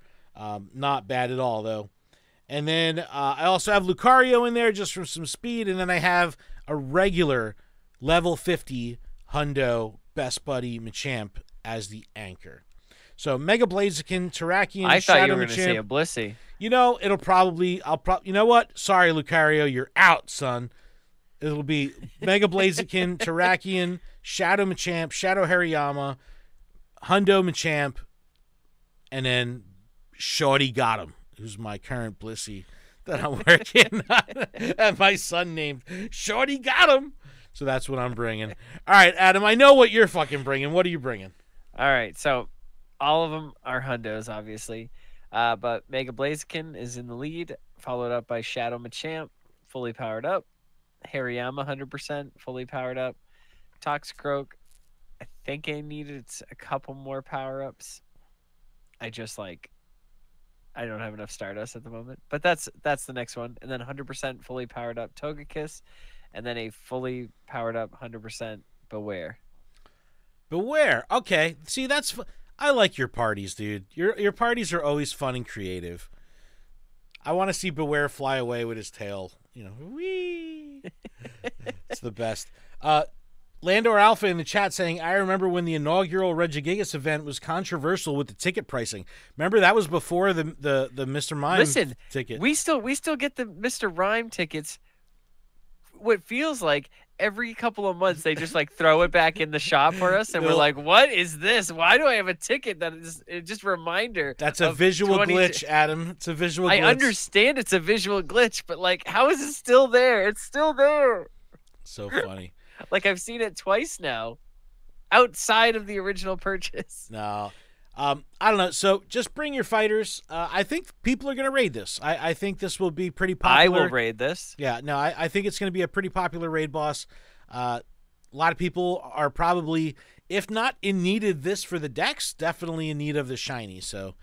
Not bad at all, though. And then I also have Lucario in there just for some speed. And then I have a regular level 50 Hundo Best Buddy Machamp as the anchor. So Mega Blaziken, Terrakion, I thought Shadow you were going Machamp. to say a Blissey. You know, you know what? Sorry, Lucario, you're out, son. It'll be Mega Blaziken, Terrakion, Shadow Machamp, Shadow Hariyama, Hundo Machamp, and then Shorty got him, who's my current Blissey that I'm working on. And my son named Shorty got him. So that's what I'm bringing. All right, Adam, I know what you're fucking bringing. What are you bringing? All right, so all of them are Hundos, obviously. But Mega Blaziken is in the lead, followed up by Shadow Machamp, fully powered up. Hariyama, 100%, fully powered up. Toxicroak, I think I needed a couple more power-ups. I don't have enough Stardust at the moment. But that's the next one. And then 100% fully powered up Togekiss. And then a fully powered up 100% Beware. Beware. Okay. See, I like your parties, dude. Your parties are always fun and creative. I want to see Beware fly away with his tail. You know, whee. It's the best. Landor Alpha in the chat saying, I remember when the inaugural Regigigas event was controversial with the ticket pricing. Remember, that was before the Mr. Mime ticket. We still get the Mr. Rhyme tickets. What feels like every couple of months they just like throw it back in the shop for us, and we're like, what is this? Why do I have a ticket that is just a reminder? That's a visual glitch, Adam. It's a visual glitch. I understand it's a visual glitch, but like, how is it still there? It's still there. So funny. Like, I've seen it twice now, outside of the original purchase. No. I don't know. So just bring your fighters. I think people are going to raid this. I think this will be pretty popular. I will raid this. Yeah, no, I think it's going to be a pretty popular raid boss. A lot of people are probably, if not in need of this for the decks, definitely in need of the shiny. So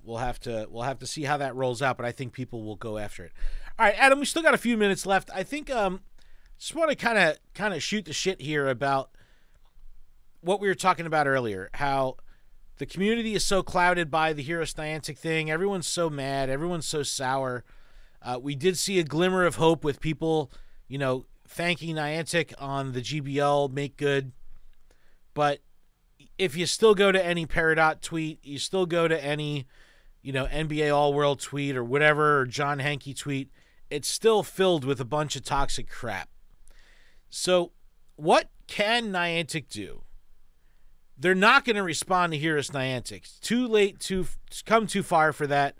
we'll have to see how that rolls out, but I think people will go after it. All right, Adam, we still got a few minutes left. I think just want to kind of shoot the shit here about what we were talking about earlier, how the community is so clouded by the HearUs Niantic thing. Everyone's so mad. Everyone's so sour. We did see a glimmer of hope with people, thanking Niantic on the GBL make good. But if you still go to any Peridot tweet, you still go to any, NBA All-World tweet or whatever, or John Hankey tweet, it's still filled with a bunch of toxic crap. So what can Niantic do? They're not going to respond to HearUs Niantic. It's too late to come too far for that.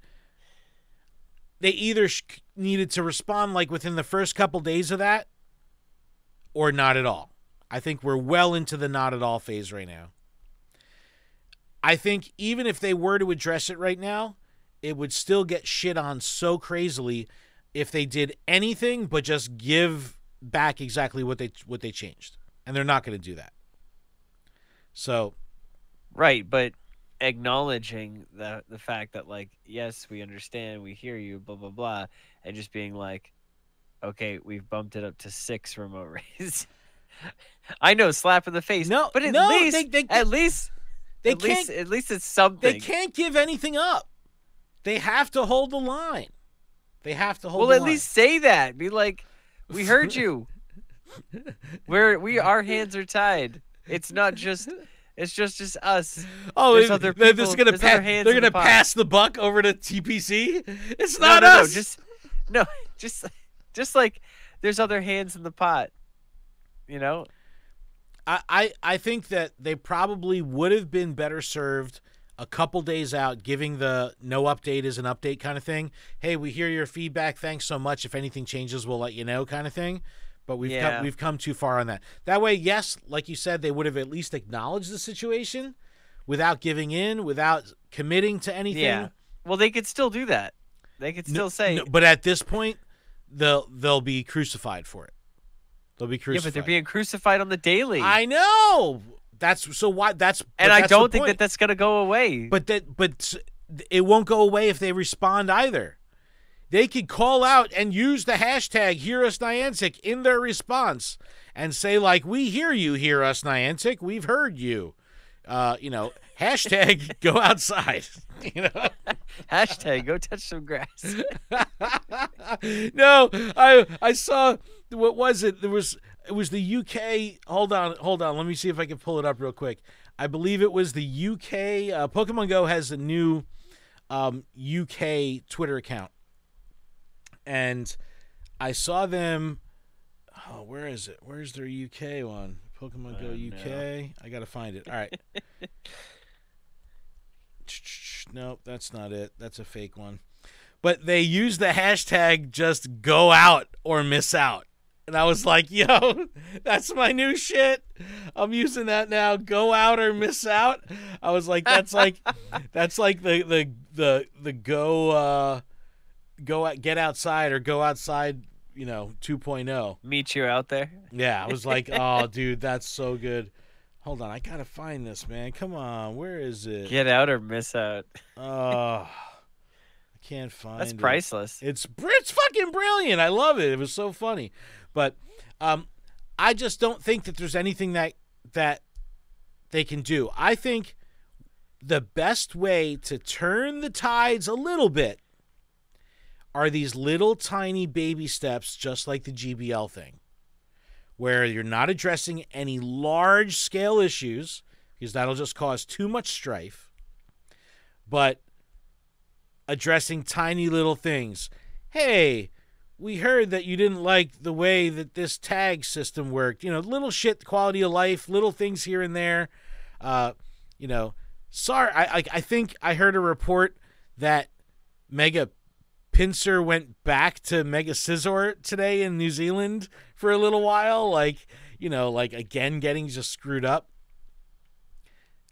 They either needed to respond like within the first couple days of that or not at all. I think we're well into the not at all phase right now. I think even if they were to address it right now, it would still get shit on so crazily if they did anything but just give back exactly what they changed. And they're not going to do that. So, right, but acknowledging the fact that, like, yes, we understand, we hear you, blah blah blah, and just being like, okay, we've bumped it up to 6 remote raids. I know, slap in the face. No, but at least it's something. They can't give anything up. They have to hold the line. They have to hold. Well, at least say that. Be like, we heard you. Our hands are tied. It's not just. It's just us. Oh, they're gonna pass. They're gonna pass the buck over to TPC. It's not us. Just like there's other hands in the pot. I think that they probably would have been better served a couple days out, giving the no update is an update kind of thing. Hey, we hear your feedback. Thanks so much. If anything changes, we'll let you know, kind of thing. But we've come too far on that. That way, yes, like you said, they would have at least acknowledged the situation without giving in, without committing to anything. Yeah. Well, they could still do that. They could still say. No, but at this point, they'll be crucified for it. They'll be crucified. Yeah, but they're being crucified on the daily. I know. And I don't think that's going to go away. But it won't go away if they respond either. They could call out and use the hashtag HearUs Niantic in their response and say, like, we hear you, HearUs Niantic. We've heard you. Hashtag go outside. Hashtag go touch some grass. No, I saw, what was it? It was the UK. Hold on. Let me see if I can pull it up real quick. I believe it was the UK. Pokemon Go has a new UK Twitter account. And I saw them. Oh, where is it? Where's their UK one? Pokemon Go UK. No. I gotta find it. All right. Nope, that's not it. That's a fake one. But they use the hashtag just go out or miss out. And I was like, yo, that's my new shit. I'm using that now. Go out or miss out. I was like, that's like the go out, get outside or go outside, 2.0. Meet you out there. Yeah, I was like, oh, dude, that's so good. Hold on, I gotta find this, man. Come on, where is it? Get out or miss out. Oh, I can't find it. That's priceless. It's fucking brilliant. I love it. It was so funny. But I just don't think that there's anything that they can do. I think the best way to turn the tides a little bit are these little tiny baby steps, just like the GBL thing, where you're not addressing any large-scale issues, because that'll just cause too much strife, but addressing tiny little things. Hey, we heard that you didn't like the way that this tag system worked. You know, little shit, quality of life, little things here and there. You know, sorry, I think I heard a report that Mega Pinsir went back to Mega Scizor today in New Zealand for a little while. Like, you know, like again, getting just screwed up.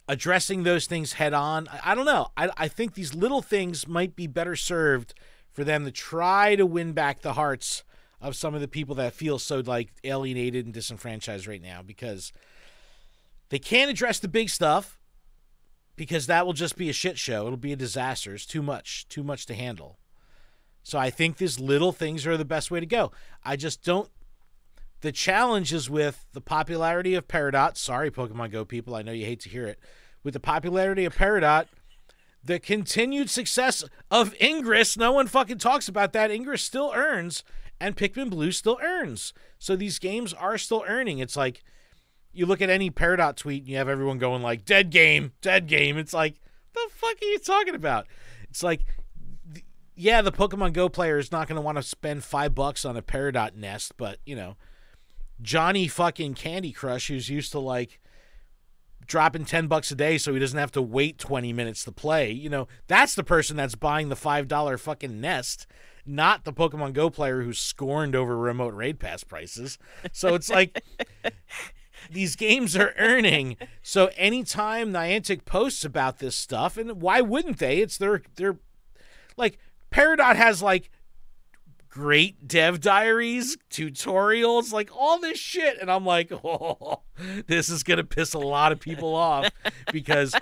Addressing those things head on. I don't know. I think these little things might be better served for them to try to win back the hearts of some of the people that feel so like alienated and disenfranchised right now, because they can't address the big stuff because that will just be a shit show. It'll be a disaster. It's too much to handle. So I think these little things are the best way to go. I just don't. The challenge is with the popularity of Peridot. Sorry, Pokemon Go people. I know you hate to hear it. With the popularity of Peridot, the continued success of Ingress, no one fucking talks about that. Ingress still earns, and Pikmin Blue still earns. So these games are still earning. It's like, you look at any Peridot tweet, and you have everyone going like, dead game, dead game. It's like, the fuck are you talking about? It's like, yeah, the Pokemon Go player is not going to want to spend $5 on a Peridot nest, but, you know, Johnny fucking Candy Crush, who's used to like dropping $10 a day so he doesn't have to wait 20 minutes to play, you know, that's the person that's buying the $5 fucking nest, not the Pokemon Go player who's scorned over remote raid pass prices. So it's like, these games are earning. So anytime Niantic posts about this stuff, and why wouldn't they? It's their like, Peridot has like great dev diaries, tutorials, like all this shit. And I'm like, oh, this is going to piss a lot of people off, because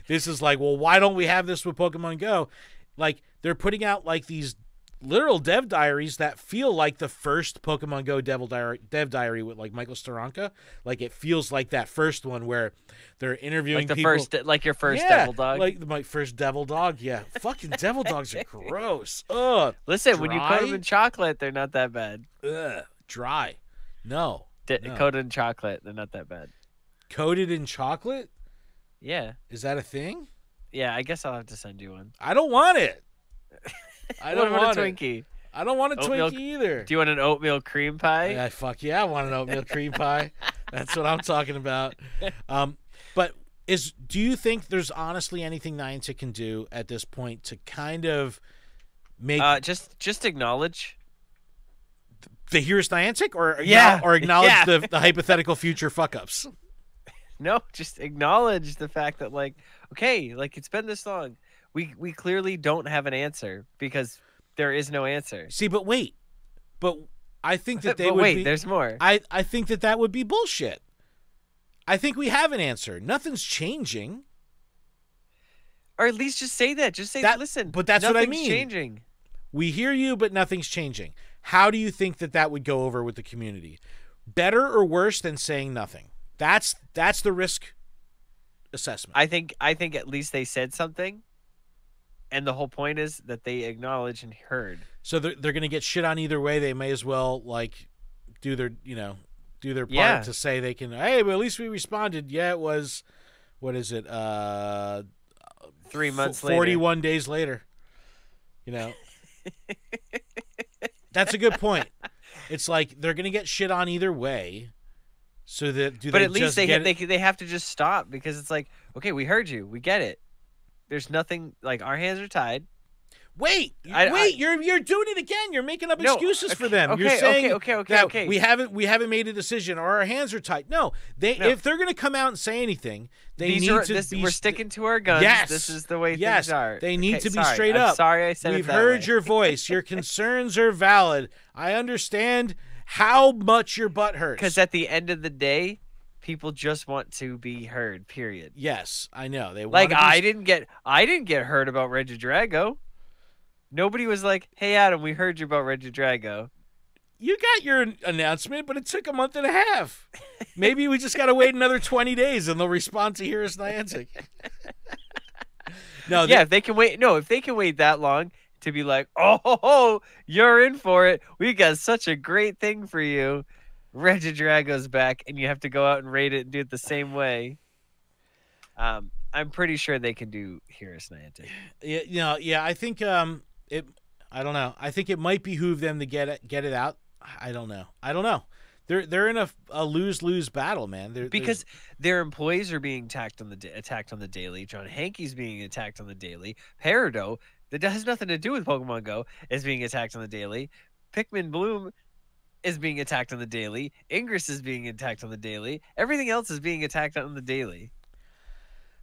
this is like, well, why don't we have this with Pokemon Go? Like, they're putting out like these literal dev diaries that feel like the first Pokemon Go dev diary with like Michael Staranka. Like, it feels like that first one where they're interviewing like the people. first, like your first Devil Dog. Like my first Devil Dog. Yeah, fucking Devil Dogs are gross. Ugh. Listen, dry. When you coat them in chocolate, they're not that bad. Ugh, dry. No, no. Coated in chocolate, they're not that bad. Coated in chocolate? Yeah. Is that a thing? Yeah, I guess I'll have to send you one. I don't want it. I don't want a Twinkie. I don't want a Oatmeal, Twinkie either. Do you want an oatmeal cream pie? Yeah, fuck yeah, I want an oatmeal cream pie. That's what I'm talking about. But do you think there's honestly anything Niantic can do at this point to kind of make just acknowledge the here's Niantic, or acknowledge yeah. the hypothetical future fuck ups? No, just acknowledge the fact that, like, okay, like, it's been this long. We clearly don't have an answer because there is no answer. See, but wait. But I think that they but would wait, be, there's more. I think that would be bullshit. I think we have an answer. Nothing's changing. Or at least just say that. Just say, listen, but that's what I mean. Nothing's changing. We hear you, but nothing's changing. How do you think that would go over with the community? Better or worse than saying nothing? That's the risk assessment. I think at least they said something. And the whole point is that they acknowledge and heard. So they're going to get shit on either way. They may as well like do their part to say they can. Hey, but at least we responded. Yeah, it was. What is it? 3 months later. 41 days later. You know. That's a good point. It's like they're going to get shit on either way. So that but at least they have to just stop, because it's like, okay, we heard you, we get it. There's nothing, like, our hands are tied. Wait, you're doing it again. You're making up excuses for them. Okay, you're saying okay. we haven't made a decision, or our hands are tied. No, if they're going to come out and say anything, we're sticking to our guns. Yes, this is the way things are. They need to be straight up. I'm sorry I said We've it that way. heard your voice. Your concerns are valid. I understand how much your butt hurts. Because at the end of the day, people just want to be heard. Period. Yes, I know. They like I didn't get heard about Regidrago. Nobody was like, "Hey, Adam, we heard you about Regidrago." You got your announcement, but it took a month and a half. Maybe we just got to wait another 20 days, and they'll respond to here's Niantic. No, if they can wait. No, if they can wait that long to be like, "Oh, you're in for it. We got such a great thing for you." Regidrago's back, and you have to go out and raid it and do it the same way. I'm pretty sure they can do here's Niantic. Yeah, I think I don't know. I think it might behoove them to get it out. I don't know. They're in a lose-lose battle, man. Because their employees are being attacked on the daily. John Hankey's being attacked on the daily. Peridot, that has nothing to do with Pokemon Go, is being attacked on the daily. Pikmin Bloom is being attacked on the daily. Ingress is being attacked on the daily. Everything else is being attacked on the daily.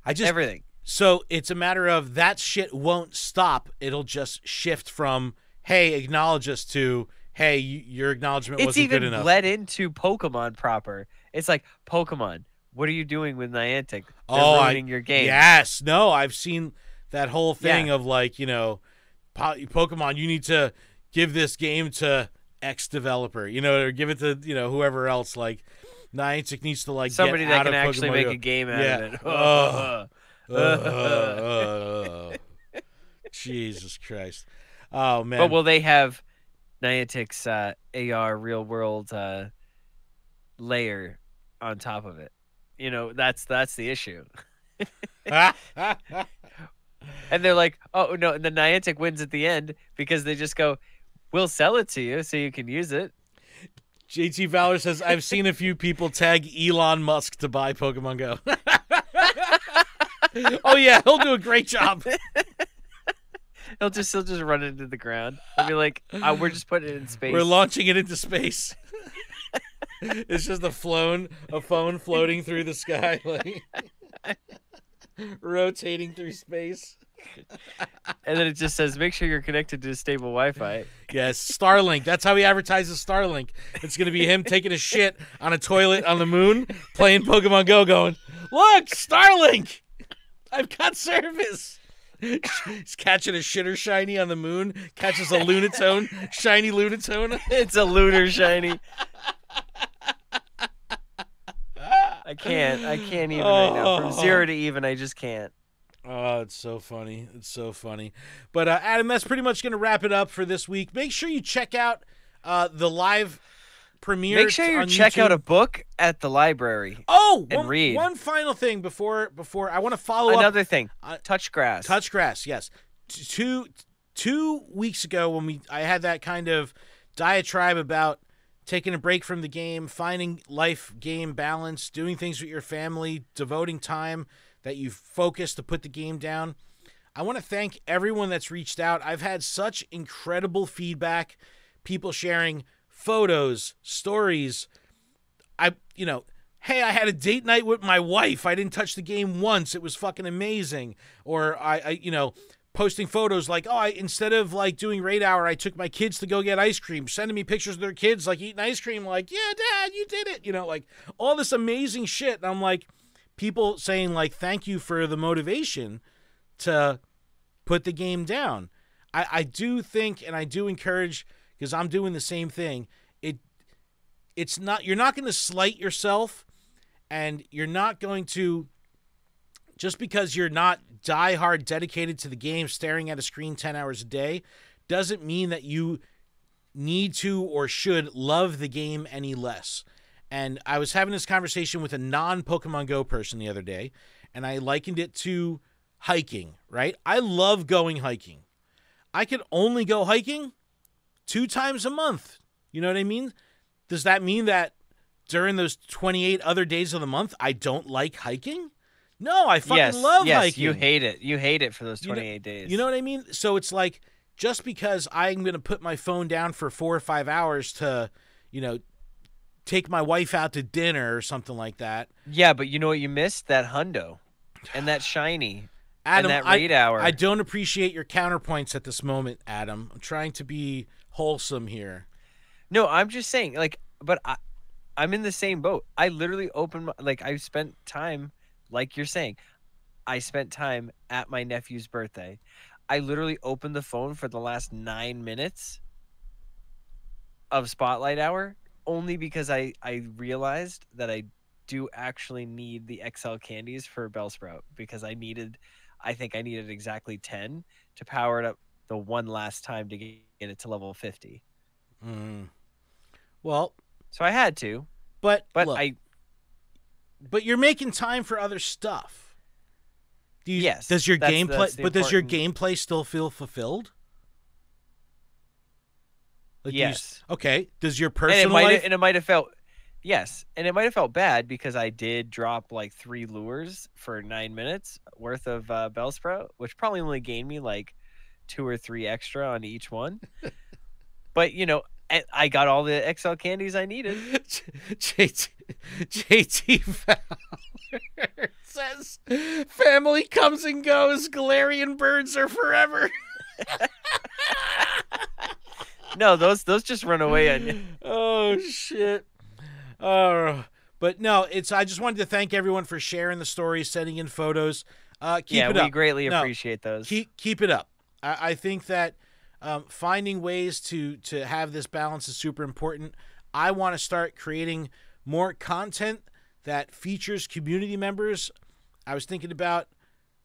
Everything. So it's a matter of that shit won't stop. It'll just shift from, hey, acknowledge us, to, hey, your acknowledgement wasn't good enough. It's even bled into Pokemon proper. It's like, Pokemon, what are you doing with Niantic? They're ruining your game. Yes. No, I've seen that whole thing of like, Pokemon, you need to give this game to X developer, or give it to, whoever else. Like, Niantic needs to, like, somebody get that out can of actually Pokemon make Go. a game out of it. Jesus Christ. Oh, man. But will they have Niantic's AR real world layer on top of it? That's the issue. And they're like, oh no, and then Niantic wins at the end because they just go, we'll sell it to you so you can use it. JT Valor says, I've seen a few people tag Elon Musk to buy Pokemon Go. Oh yeah, he'll do a great job. He'll just run into the ground. I'll be like, we're just putting it in space. We're launching it into space. It's just a phone floating through the sky, like rotating through space. And then it just says, make sure you're connected to stable Wi-Fi. Yes, Starlink. That's how he advertises Starlink. It's going to be him taking a shit on a toilet on the moon, playing Pokemon Go, going, look, Starlink! I've got service. He's catching a shitter shiny on the moon, catches a Lunatone, shiny Lunatone. It's a lunar shiny. I can't even right now. From 0 to even, I just can't. Oh, it's so funny. It's so funny. But, Adam, that's pretty much going to wrap it up for this week. Make sure you check out the live premiere. Make sure you check out a book at the library. Oh, and read. One final thing before I want to follow up. Another thing. Touch grass. Touch grass, yes. Two weeks ago when I had that kind of diatribe about taking a break from the game, finding life-game balance, doing things with your family, devoting time that you've focused to put the game down. I want to thank everyone that's reached out. I've had such incredible feedback, people sharing photos, stories. Hey, I had a date night with my wife. I didn't touch the game once. It was fucking amazing. Or I posting photos like, instead of like doing raid hour, I took my kids to go get ice cream, sending me pictures of their kids like eating ice cream, like, yeah, Dad, you did it. Like all this amazing shit. And I'm like, people saying like, thank you for the motivation to put the game down. I do think, and I do encourage, because I'm doing the same thing. It's not, you're not going to slight yourself, and you're not going to, just because you're not diehard dedicated to the game, staring at a screen 10 hours a day, doesn't mean that you need to or should love the game any less. And I was having this conversation with a non-Pokemon Go person the other day, and I likened it to hiking, right? I love going hiking. I could only go hiking 2 times a month. You know what I mean? Does that mean that during those 28 other days of the month, I don't like hiking? No, I fucking love hiking. You hate it. You hate it for those 28 days. You know what I mean? So it's like, just because I'm going to put my phone down for 4 or 5 hours to, take my wife out to dinner or something like that. Yeah, but you know what you missed? That hundo and that shiny. Adam, and that raid hour. I don't appreciate your counterpoints at this moment, Adam. I'm trying to be wholesome here. No, I'm just saying, but I'm in the same boat. I literally I spent time, like you're saying, I spent time at my nephew's birthday. I literally opened the phone for the last 9 minutes of Spotlight Hour only because I realized that I do actually need the XL candies for Bellsprout, because I think I needed exactly 10 to power it up the one last time to get it to level 50. Well, so I had to, but look, but you're making time for other stuff. Yes. Does your that's gameplay? the But does your gameplay still feel fulfilled? Like Yes. Okay. Does your And personal life? it might have felt yes, and it might have felt bad because I did drop like 3 lures for 9 minutes worth of Bellsprout, which probably only gained me like 2 or 3 extra on each one. But I got all the XL candies I needed. JT Fowler says, "Family comes and goes. Galarian birds are forever." No, those just run away on you. Oh shit. But no, I just wanted to thank everyone for sharing the stories, sending in photos. Keep it up. We greatly appreciate those. Keep it up. I think that finding ways to have this balance is super important. I want to start creating more content that features community members. I was thinking about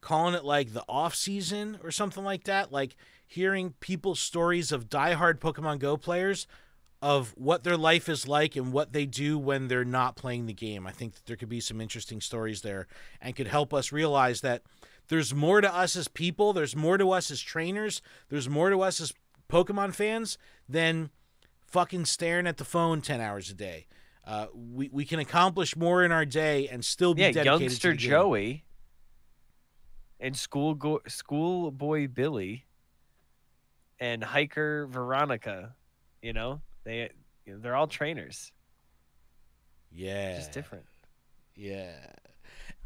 calling it like the off season or something like that, like hearing people's stories of diehard Pokemon Go players, of what their life is like and what they do when they're not playing the game. I think that there could be some interesting stories there and could help us realize that there's more to us as people, there's more to us as trainers, there's more to us as Pokemon fans than fucking staring at the phone 10 hours a day. We can accomplish more in our day and still be dedicated youngster to the game. Joey and schoolboy Billy and hiker Veronica, they're all trainers. Yeah. Just different. Yeah.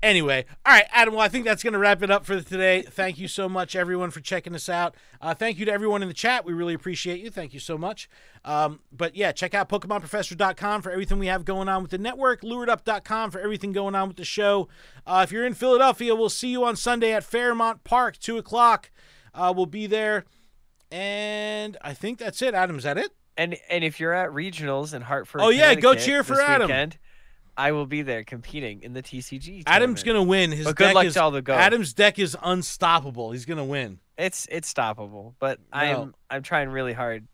Anyway, all right, Adam, well, I think that's going to wrap it up for today. Thank you so much, everyone, for checking us out. Thank you to everyone in the chat. We really appreciate you. Thank you so much. But, yeah, check out PokemonProfessor.com for everything we have going on with the network, LuredUp.com for everything going on with the show. If you're in Philadelphia, we'll see you on Sunday at Fairmont Park, 2 o'clock. We'll be there. And I think that's it. Adam, is that it? And if you're at regionals in Hartford, go cheer for this Adam. Weekend, I will be there competing in the TCG. Adam's going to win. But good luck to all the go. Adam's deck is unstoppable. He's going to win. It's stoppable, but I'm trying really hard.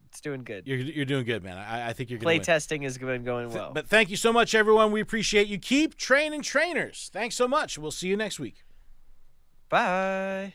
It's doing good. You're doing good, man. I think you're going to win. Play testing has been going well. But thank you so much, everyone. We appreciate you. Keep training trainers. Thanks so much. We'll see you next week. Bye.